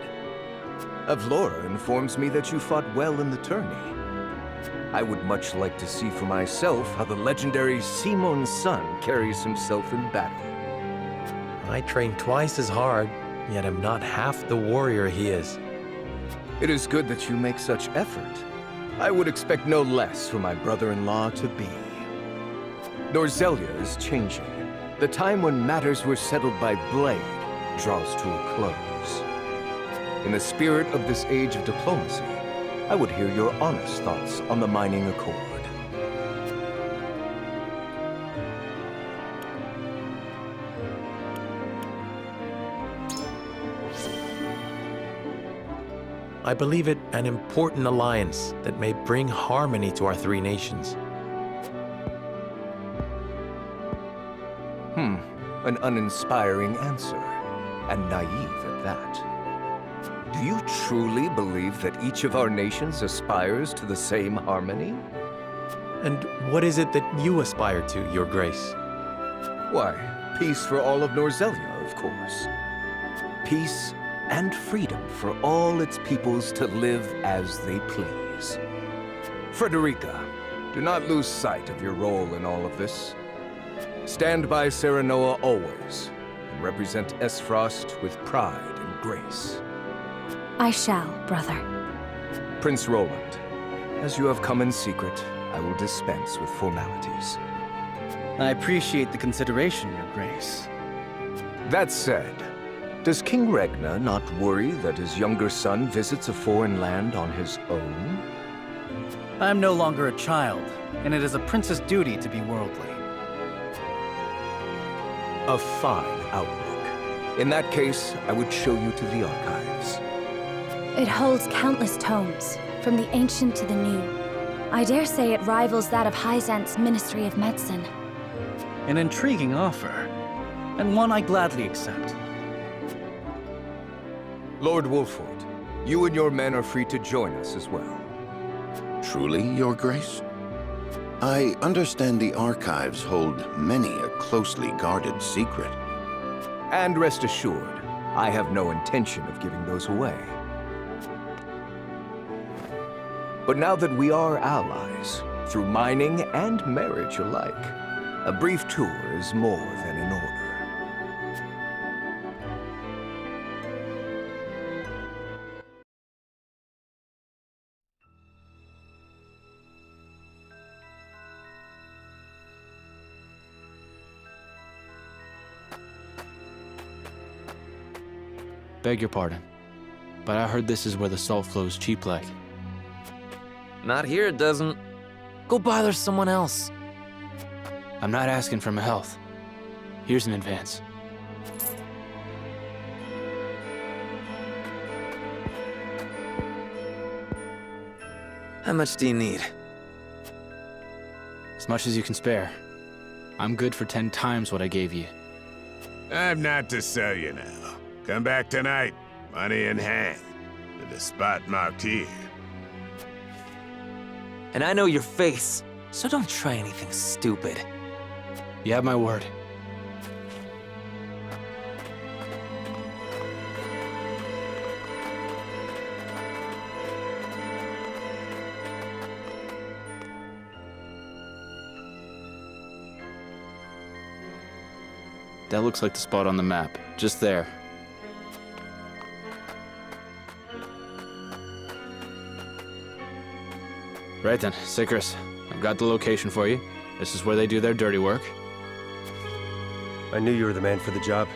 Avlora informs me that you fought well in the tourney. I would much like to see for myself how the legendary Simon's son carries himself in battle. I train twice as hard, yet am not half the warrior he is. It is good that you make such effort. I would expect no less from my brother-in-law to be. Norzelia is changing. The time when matters were settled by blade draws to a close. In the spirit of this age of diplomacy, I would hear your honest thoughts on the mining accord. I believe it an important alliance that may bring harmony to our three nations. An uninspiring answer, and naive at that. Do you truly believe that each of our nations aspires to the same harmony? And what is it that you aspire to, Your Grace? Why, peace for all of Norzelia, of course. Peace and freedom for all its peoples to live as they please. Frederica, do not lose sight of your role in all of this. Stand by Serenoa always, and represent Esfrost with pride and grace. I shall, brother. Prince Roland, as you have come in secret, I will dispense with formalities. I appreciate the consideration, Your Grace. That said, does King Regna not worry that his younger son visits a foreign land on his own? I am no longer a child, and it is a prince's duty to be worldly. A fine outlook. In that case, I would show you to the archives. It holds countless tomes, from the ancient to the new. I dare say it rivals that of Hyzant's Ministry of Medicine. An intriguing offer, and one I gladly accept. Lord Wolfort, you and your men are free to join us as well. Truly, Your Grace? I understand the archives hold many a closely guarded secret. And rest assured, I have no intention of giving those away. But now that we are allies, through mining and marriage alike, a brief tour is more than in order. Beg your pardon, but I heard this is where the salt flows cheap like. Not here, it doesn't. Go bother someone else. I'm not asking for my health. Here's an advance. How much do you need? As much as you can spare. I'm good for 10 times what I gave you. I'm not to sell you now. Come back tonight, money in hand, to the spot marked here. And I know your face, so don't try anything stupid. You have my word. That looks like the spot on the map, just there. Right then, Sikris, I've got the location for you. This is where they do their dirty work. I knew you were the man for the job.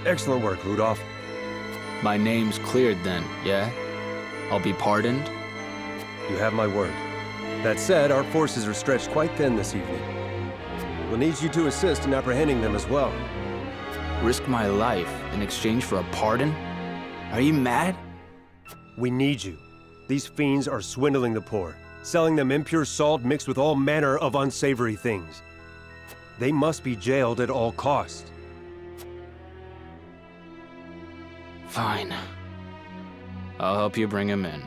Excellent work, Rudolph. My name's cleared then, yeah? I'll be pardoned? You have my word. That said, our forces are stretched quite thin this evening. We'll need you to assist in apprehending them as well. Risk my life in exchange for a pardon? Are you mad? We need you. These fiends are swindling the poor, selling them impure salt mixed with all manner of unsavory things. They must be jailed at all costs. Fine. I'll help you bring him in.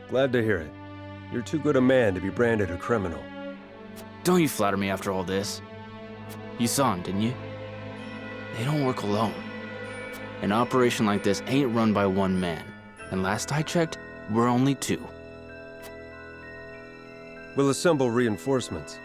Glad to hear it. You're too good a man to be branded a criminal. Don't you flatter me after all this. You saw him, didn't you? They don't work alone. An operation like this ain't run by one man. And last I checked, we're only 2. We'll assemble reinforcements.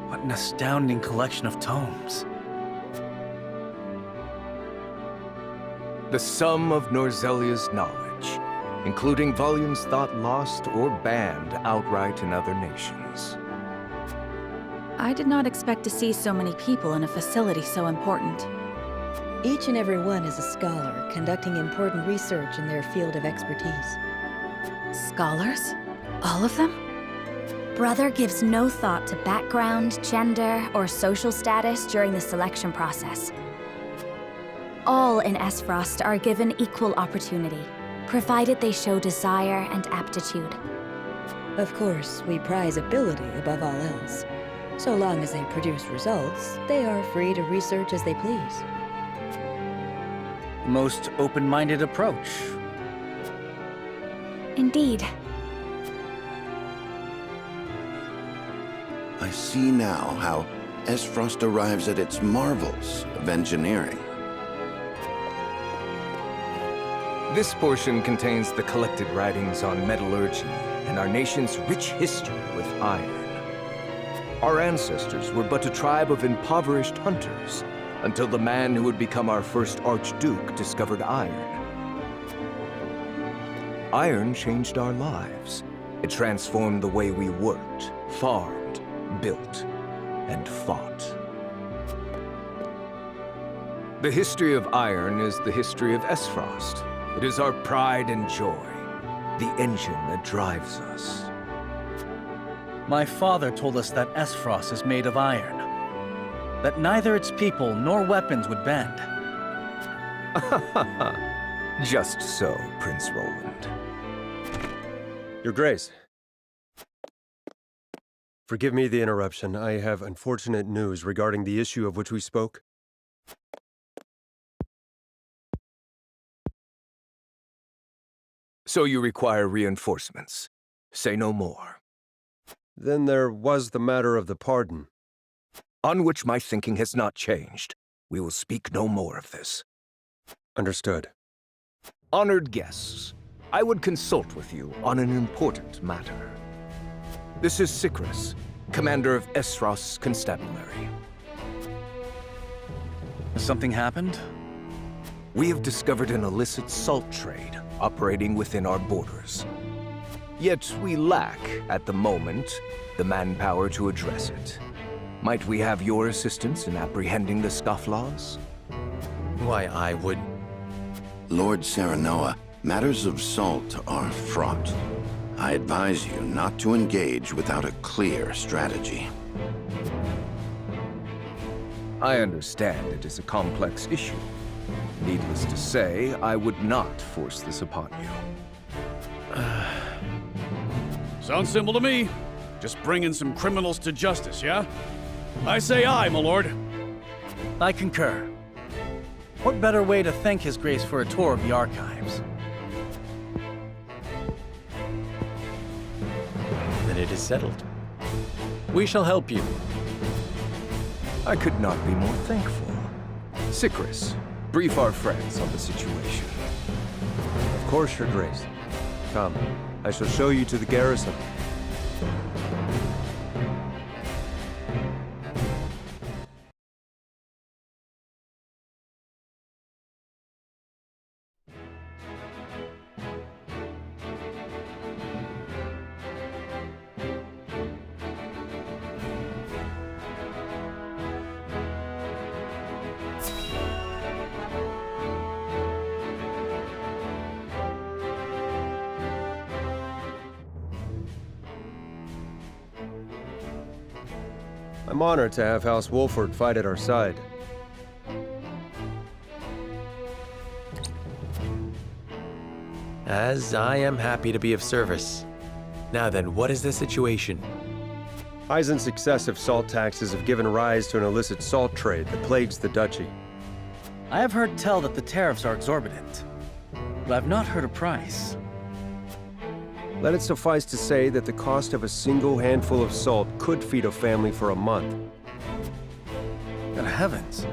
What an astounding collection of tomes. The sum of Norzelia's knowledge, including volumes thought lost or banned outright in other nations. I did not expect to see so many people in a facility so important. Each and every one is a scholar conducting important research in their field of expertise. Scholars? All of them? Brother gives no thought to background, gender, or social status during the selection process. All in Esfrost are given equal opportunity, provided they show desire and aptitude. Of course, we prize ability above all else. So long as they produce results, they are free to research as they please. Most open-minded approach. Indeed. I see now how Esfrost arrives at its marvels of engineering. This portion contains the collected writings on metallurgy and our nation's rich history with iron. Our ancestors were but a tribe of impoverished hunters until the man who would become our first Archduke discovered iron. Iron changed our lives. It transformed the way we worked, farmed, built, and fought. The history of iron is the history of Esfrost. It is our pride and joy, the engine that drives us. My father told us that Esfrost is made of iron, that neither its people nor weapons would bend. Just so, Prince Roland. Your Grace. Forgive me the interruption. I have unfortunate news regarding the issue of which we spoke. So you require reinforcements. Say no more. Then there was the matter of the pardon. On which my thinking has not changed. We will speak no more of this. Understood. Honored guests, I would consult with you on an important matter. This is Sicrus, commander of Esfrost's constabulary. Has something happened? We have discovered an illicit salt trade operating within our borders. Yet we lack, at the moment, the manpower to address it. Might we have your assistance in apprehending the scofflaws? Why, I would... Lord Serenoa, matters of salt are fraught. I advise you not to engage without a clear strategy. I understand it is a complex issue. Needless to say, I would not force this upon you. Sounds simple to me. Just bringing some criminals to justice, yeah? I say aye, my lord. I concur. What better way to thank His Grace for a tour of the archives? Then it is settled. We shall help you. I could not be more thankful. Sicrus, brief our friends on the situation. Of course, Your Grace. Come, I shall show you to the garrison. I'm honored to have House Wolford fight at our side. As I am happy to be of service. Now then, what is the situation? Eisen's excessive salt taxes have given rise to an illicit salt trade that plagues the duchy. I have heard tell that the tariffs are exorbitant, but I've not heard a price. Let it suffice to say that the cost of a single handful of salt could feed a family for a month. Good heavens.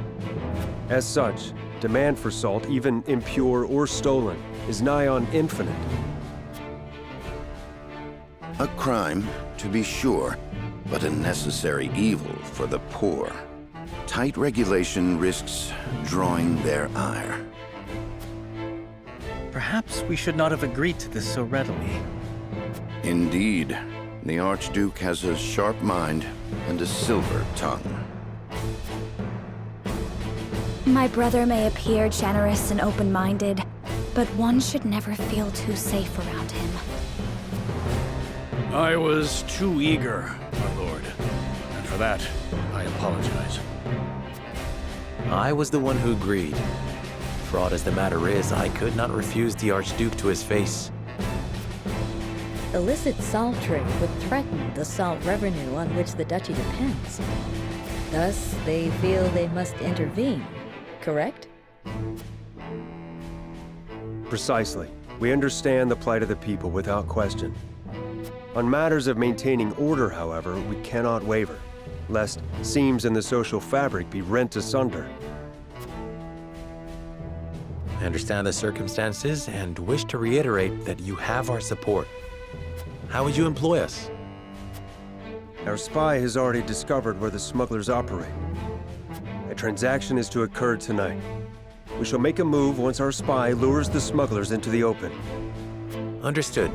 As such, demand for salt, even impure or stolen, is nigh on infinite. A crime, to be sure, but a necessary evil for the poor. Tight regulation risks drawing their ire. Perhaps we should not have agreed to this so readily. Indeed, the Archduke has a sharp mind and a silver tongue. My brother may appear generous and open-minded, but one should never feel too safe around him. I was too eager, my lord. And for that, I apologize. I was the one who agreed. Fraught as the matter is, I could not refuse the Archduke to his face. Illicit salt trade would threaten the salt revenue on which the duchy depends. Thus, they feel they must intervene, correct? Precisely. We understand the plight of the people without question. On matters of maintaining order, however, we cannot waver, lest seams in the social fabric be rent asunder. I understand the circumstances and wish to reiterate that you have our support. How would you employ us? Our spy has already discovered where the smugglers operate. A transaction is to occur tonight. We shall make a move once our spy lures the smugglers into the open. Understood.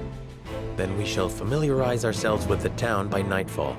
Then we shall familiarize ourselves with the town by nightfall.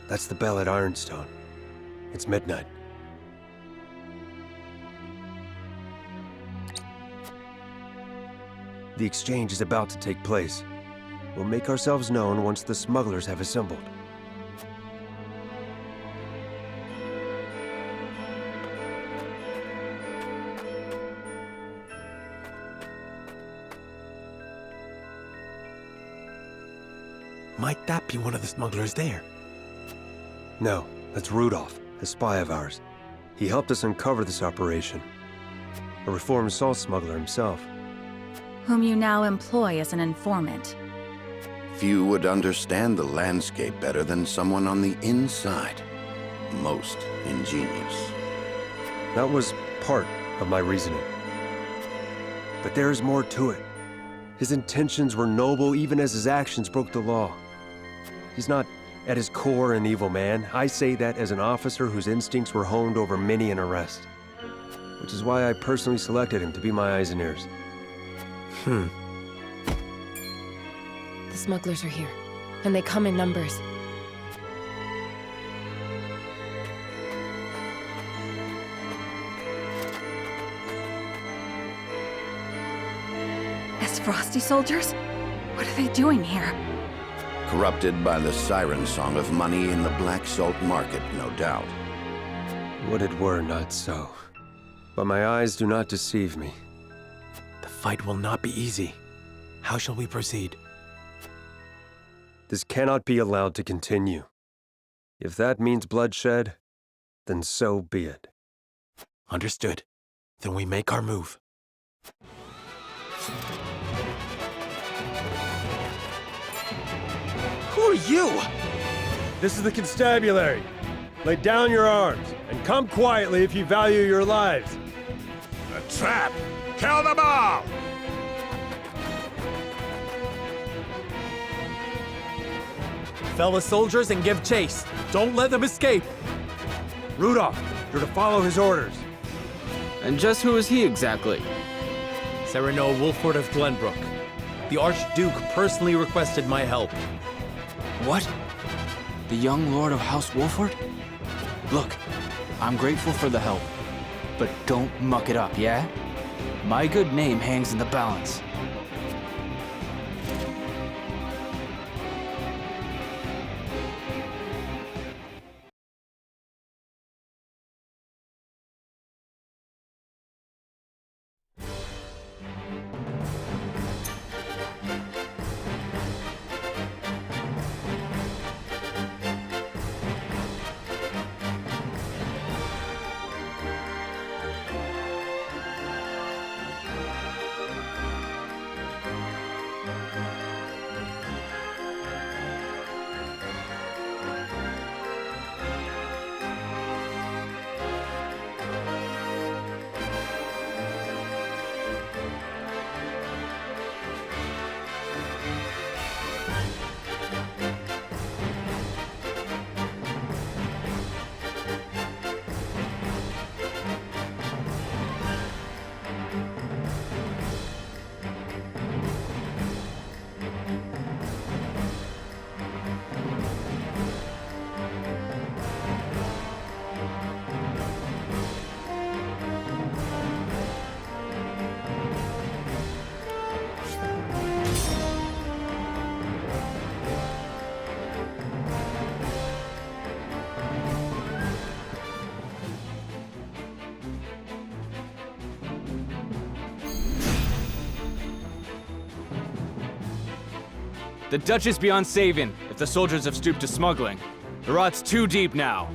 That's the bell at Ironstone. It's midnight. The exchange is about to take place. We'll make ourselves known once the smugglers have assembled. Might that be one of the smugglers there? No, that's Rudolph, a spy of ours. He helped us uncover this operation. A reformed salt smuggler himself. Whom you now employ as an informant. Few would understand the landscape better than someone on the inside. Most ingenious. That was part of my reasoning. But there is more to it. His intentions were noble even as his actions broke the law. He's not, at his core, an evil man. I say that as an officer whose instincts were honed over many an arrest. Which is why I personally selected him to be my eyes and ears. The smugglers are here, and they come in numbers. As Frosty soldiers? What are they doing here? Corrupted by the siren song of money in the black salt market, no doubt. Would it were not so. But my eyes do not deceive me. The fight will not be easy. How shall we proceed? This cannot be allowed to continue. If that means bloodshed, then so be it. Understood. Then we make our move. Who are you? This is the constabulary. Lay down your arms, and come quietly if you value your lives. A trap! Kill them all! Fellow soldiers, and give chase. Don't let them escape. Rudolph, you're to follow his orders. And just who is he exactly? Cyrano Wolford of Glenbrook. The Archduke personally requested my help. What? The young Lord of House Wolford? Look, I'm grateful for the help, but don't muck it up, yeah? My good name hangs in the balance. The Dutch is beyond saving if the soldiers have stooped to smuggling. The rot's too deep now.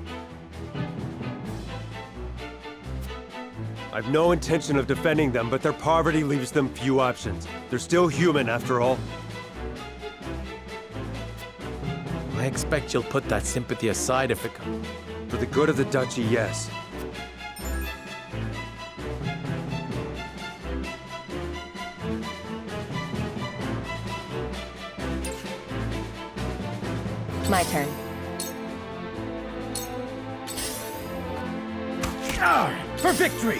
I've no intention of defending them, but their poverty leaves them few options. They're still human, after all. I expect you'll put that sympathy aside if it comes. For the good of the duchy, yes. My turn. For victory!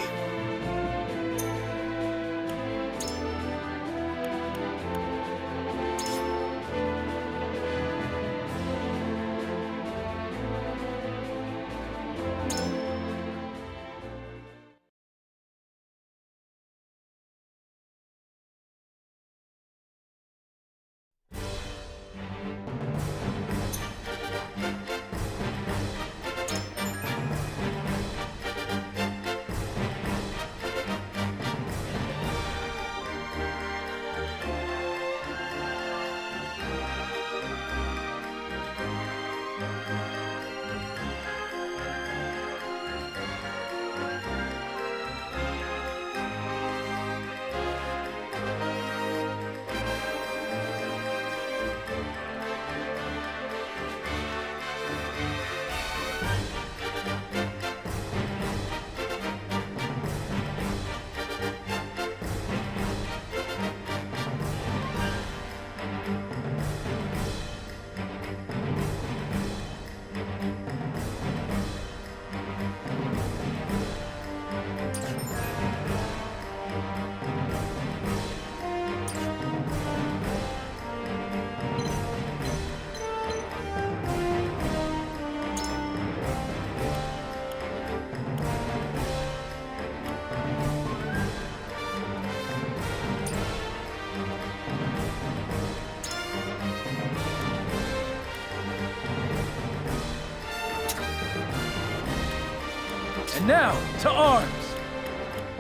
Now, to arms!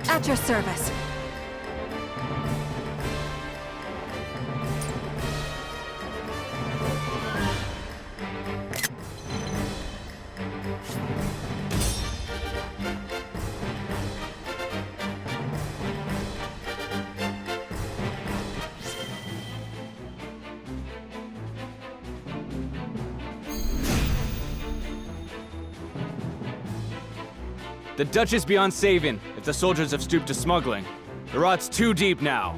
At your service. The Dutch is beyond saving if the soldiers have stooped to smuggling. The rot's too deep now.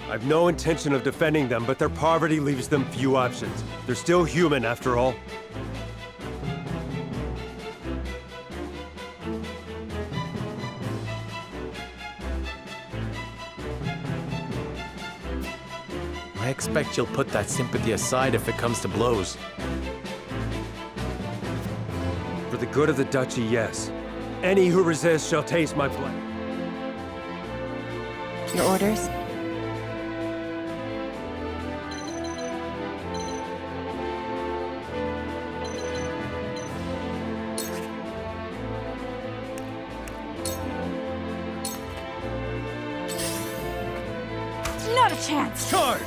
I've no intention of defending them, but their poverty leaves them few options. They're still human, after all. I expect you'll put that sympathy aside if it comes to blows. For the good of the duchy, yes. Any who resist shall taste my blood. Your orders? Not a chance! Charge!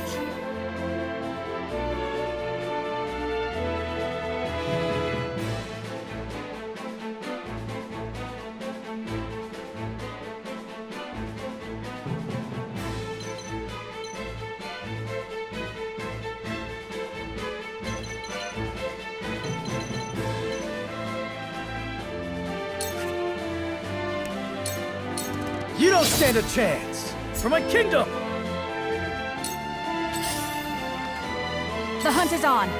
You don't stand a chance! For my kingdom! The hunt is on.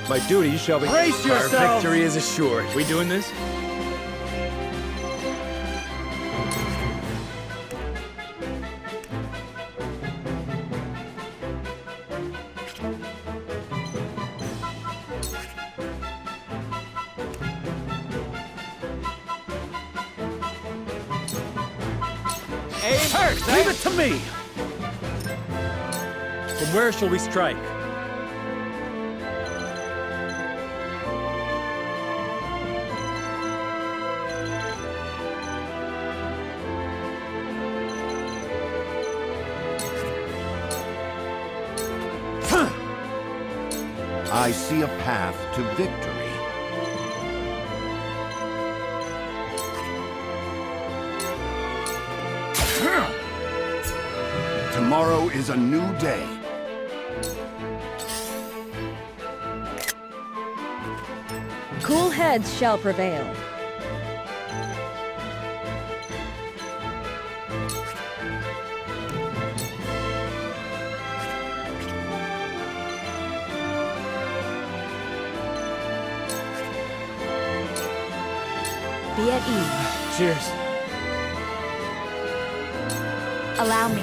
My duty shall be... Brace yourselves! Our victory is assured. We doing this? Leave it to me! From where shall we strike? I see a path to victory. Tomorrow is a new day. Cool heads shall prevail. Be at ease. Cheers. Allow me.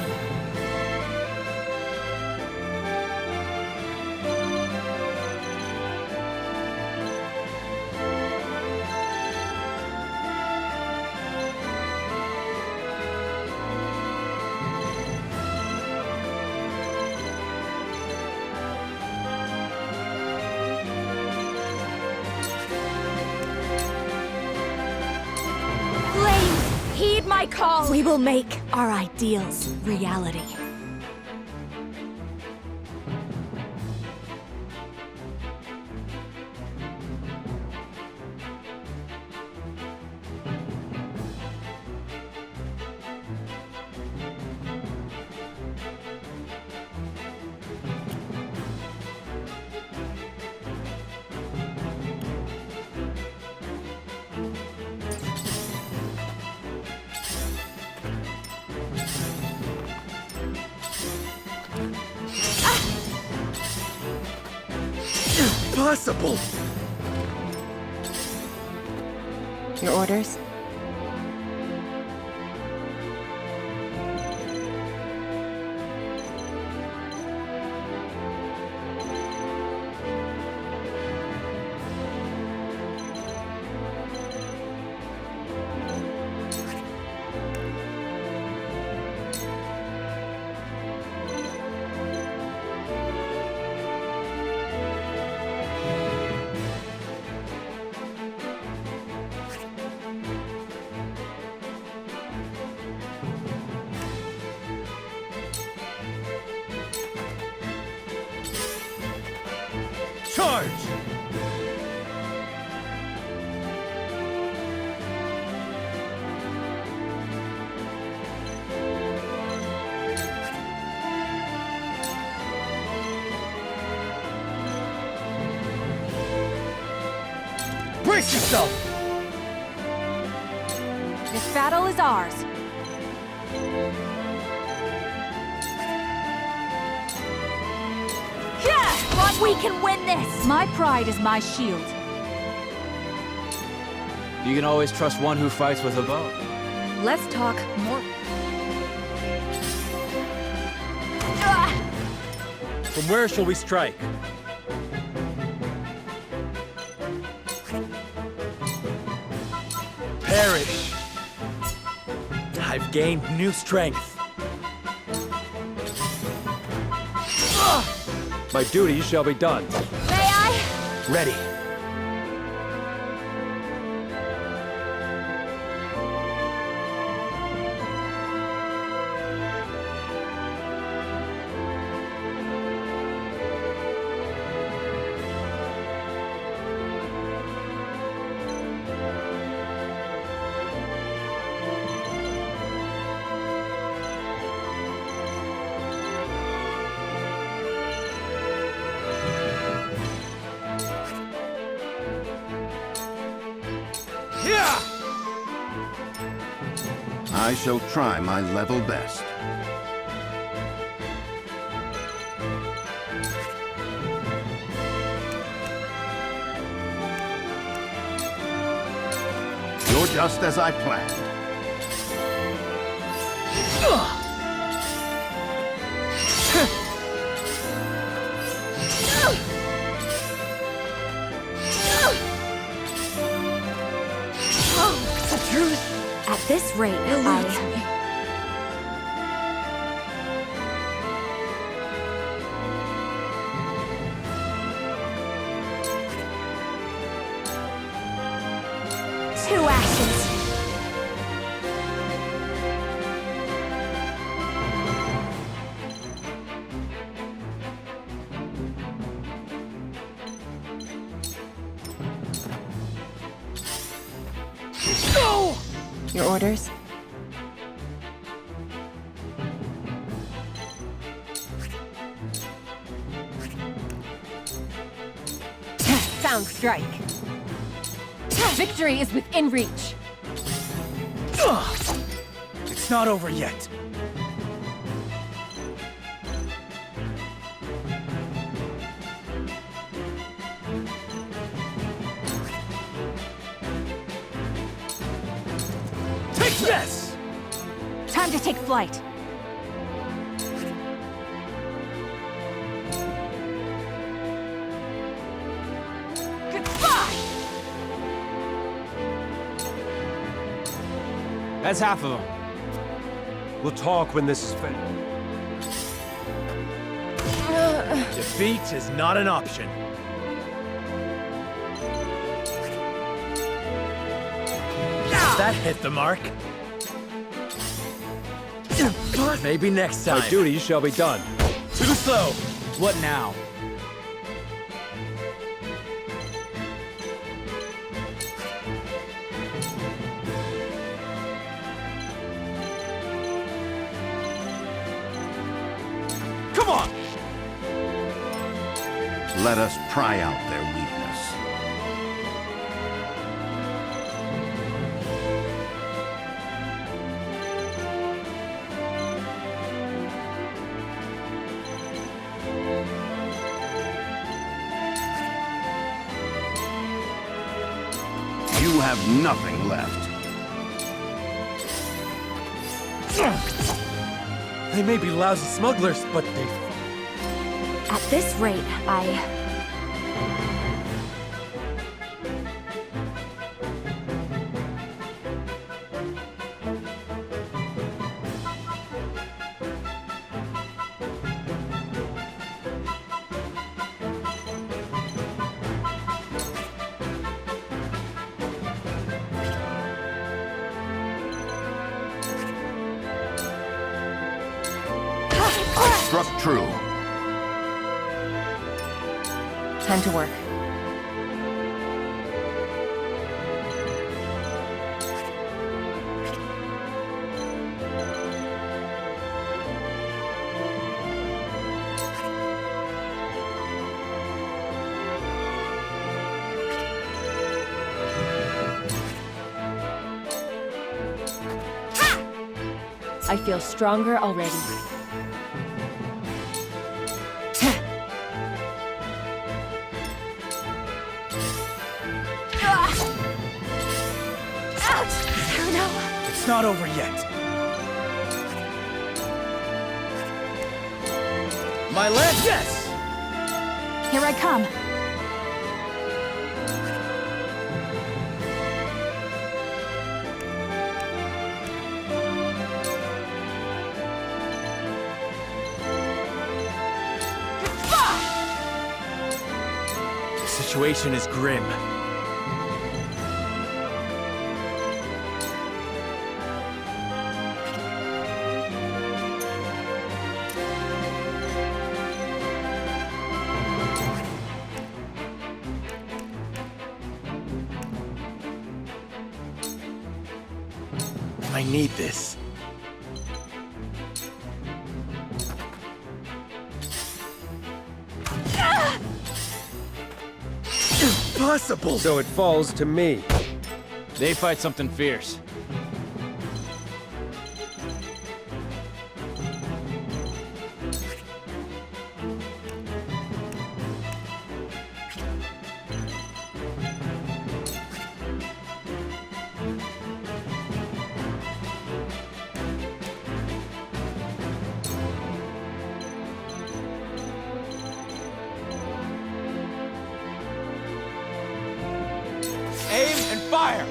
Heed my call! We will make our ideals reality. Impossible! Your orders? Charge! Brace yourself! This battle is ours. Yeah! We can win this! My pride is my shield. You can always trust one who fights with a bow. Let's talk more. From where shall we strike? Perish! I've gained new strength. My duty shall be done. May I? Ready. I shall try my level best. You're just as I planned. The truth. At this rate, Two ashes. Your orders? Sound strike. Victory is within reach. It's not over yet. Take this! Time to take flight. Goodbye! That's half of them. We'll talk when this is finished. Defeat is not an option. That hit the mark. Maybe next time. My duty shall be done. Too slow. What now? Come on! Let us pry out their weakness. You have nothing left. They may be lousy smugglers, but they... At this rate, Struck true. Time to work. I feel stronger already. Ouch! Cyrano! It's not over yet. My lance! Yes! Here I come. The situation is grim. I need this. Impossible! So it falls to me. They fight something fierce. Aim and fire!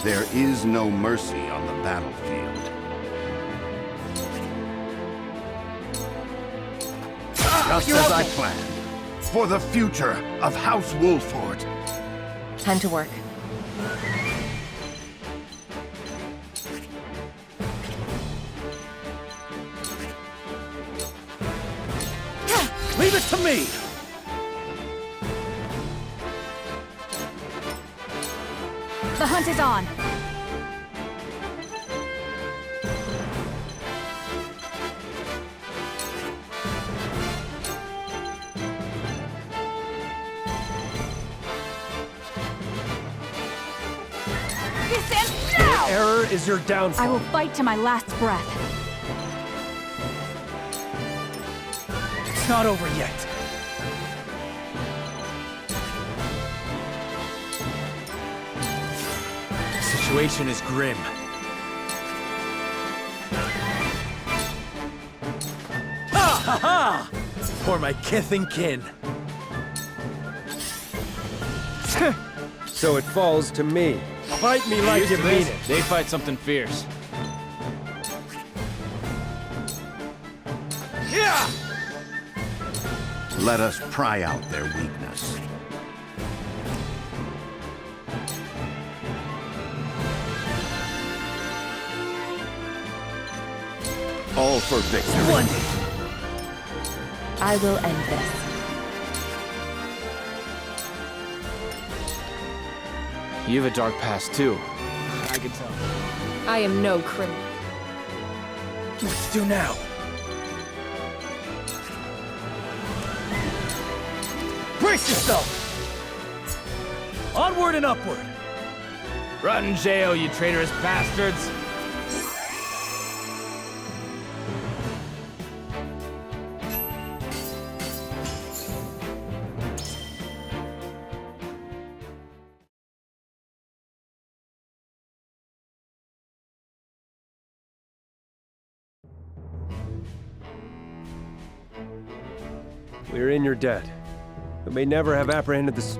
There is no mercy on the battlefield. Just as I planned. For the future of House Wolford. Time to work. Leave it to me! The hunt is on. This ends now! Error is your downfall. I will fight to my last breath. It's not over yet. The situation is grim. Ha ha! For my kith and kin. So it falls to me. Fight me like you mean it. They fight something fierce. Yeah! Let us pry out their weakness. All for victory. I will end this. You have a dark past, too. I can tell. I am no criminal. What to do now? Brace yourself! Onward and upward! Run, J.O., you traitorous bastards! We're in your debt, but may never have apprehended the...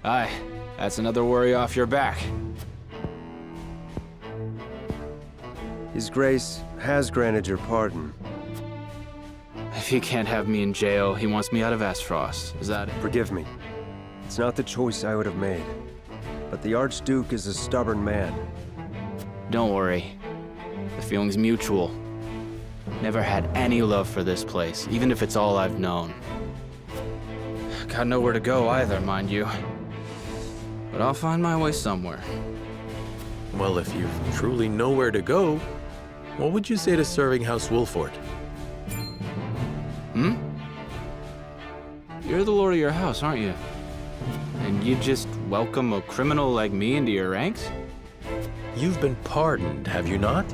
Aye, that's another worry off your back. His Grace has granted your pardon. If he can't have me in jail, he wants me out of Aesfrost. Is that it? Forgive me. It's not the choice I would have made. But the Archduke is a stubborn man. Don't worry. The feeling's mutual. Never had any love for this place, even if it's all I've known. Got nowhere to go either, mind you. But I'll find my way somewhere. Well, if you've truly nowhere to go, what would you say to serving House Wolford? Hmm? You're the lord of your house, aren't you? And you just welcome a criminal like me into your ranks? You've been pardoned, have you not?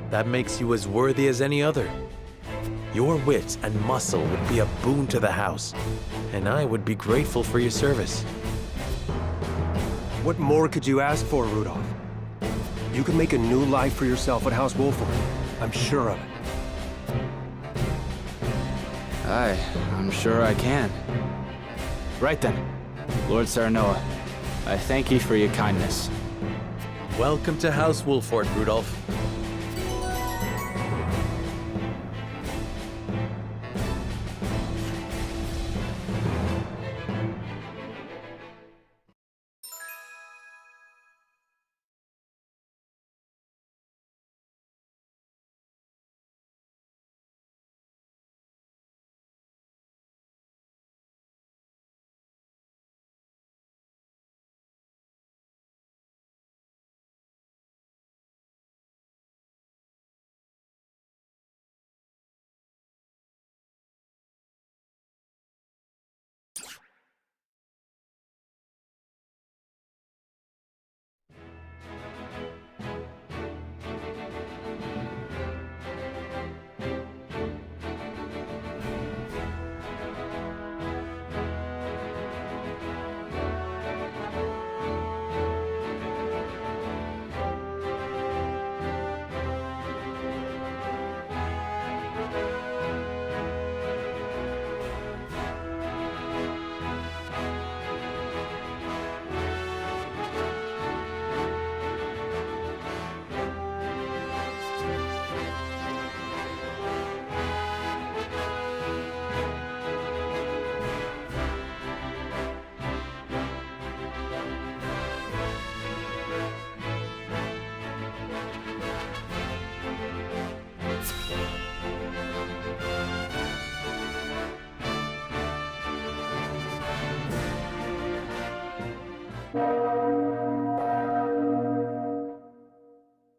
That makes you as worthy as any other. Your wits and muscle would be a boon to the house, and I would be grateful for your service. What more could you ask for, Rudolph? You can make a new life for yourself at House Wolford. I'm sure of it. Aye, I'm sure I can. Right then, Lord Serenoa, I thank ye for your kindness. Welcome to House Wolford, Rudolph.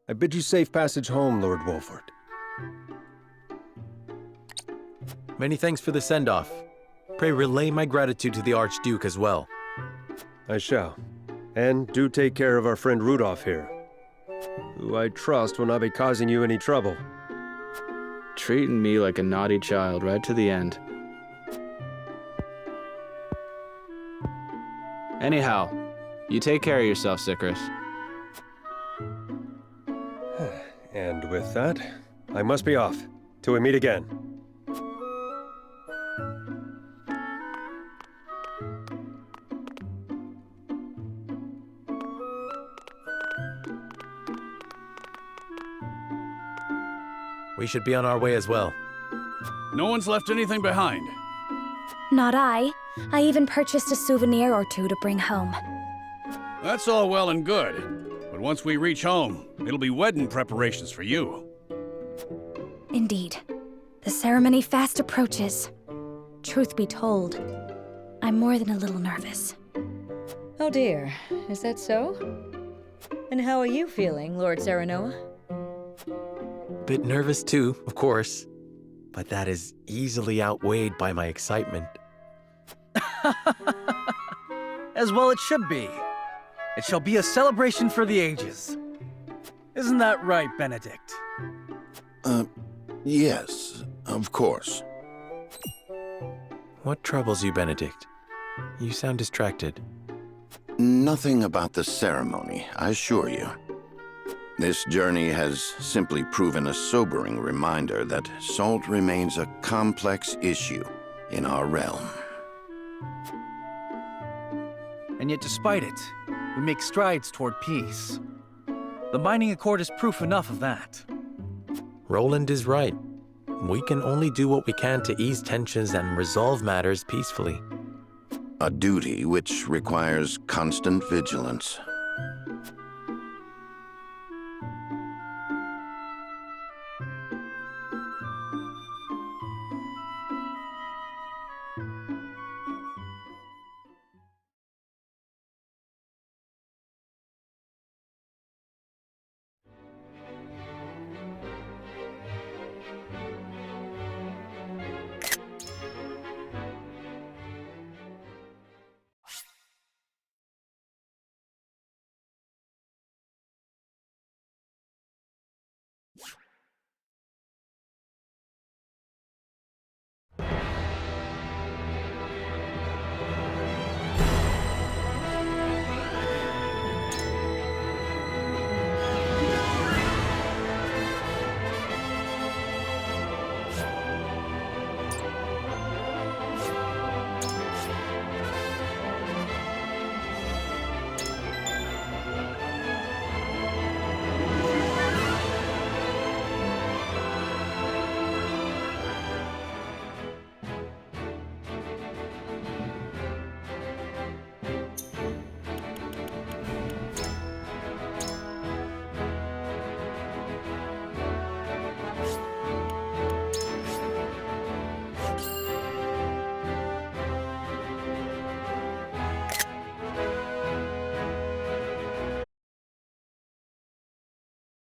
I bid you safe passage home, Lord Wolford. Many thanks for the send-off. Pray relay my gratitude to the Archduke as well. I shall. And do take care of our friend Rudolph here, who I trust will not be causing you any trouble. Treating me like a naughty child right to the end. Anyhow, you take care of yourself, Sicarus. And with that, I must be off, till we meet again. We should be on our way as well. No one's left anything behind. Not I. I even purchased a souvenir or two to bring home. That's all well and good. But once we reach home, it'll be wedding preparations for you. Indeed. The ceremony fast approaches. Truth be told, I'm more than a little nervous. Oh dear, is that so? And how are you feeling, Lord Serenoa? Bit nervous too, of course. But that is easily outweighed by my excitement. As well it should be. It shall be a celebration for the ages. Isn't that right, Benedict? Yes, of course. What troubles you, Benedict? You sound distracted. Nothing about the ceremony, I assure you. This journey has simply proven a sobering reminder that salt remains a complex issue in our realm. And yet despite it, we make strides toward peace. The Binding Accord is proof enough of that. Roland is right. We can only do what we can to ease tensions and resolve matters peacefully. A duty which requires constant vigilance.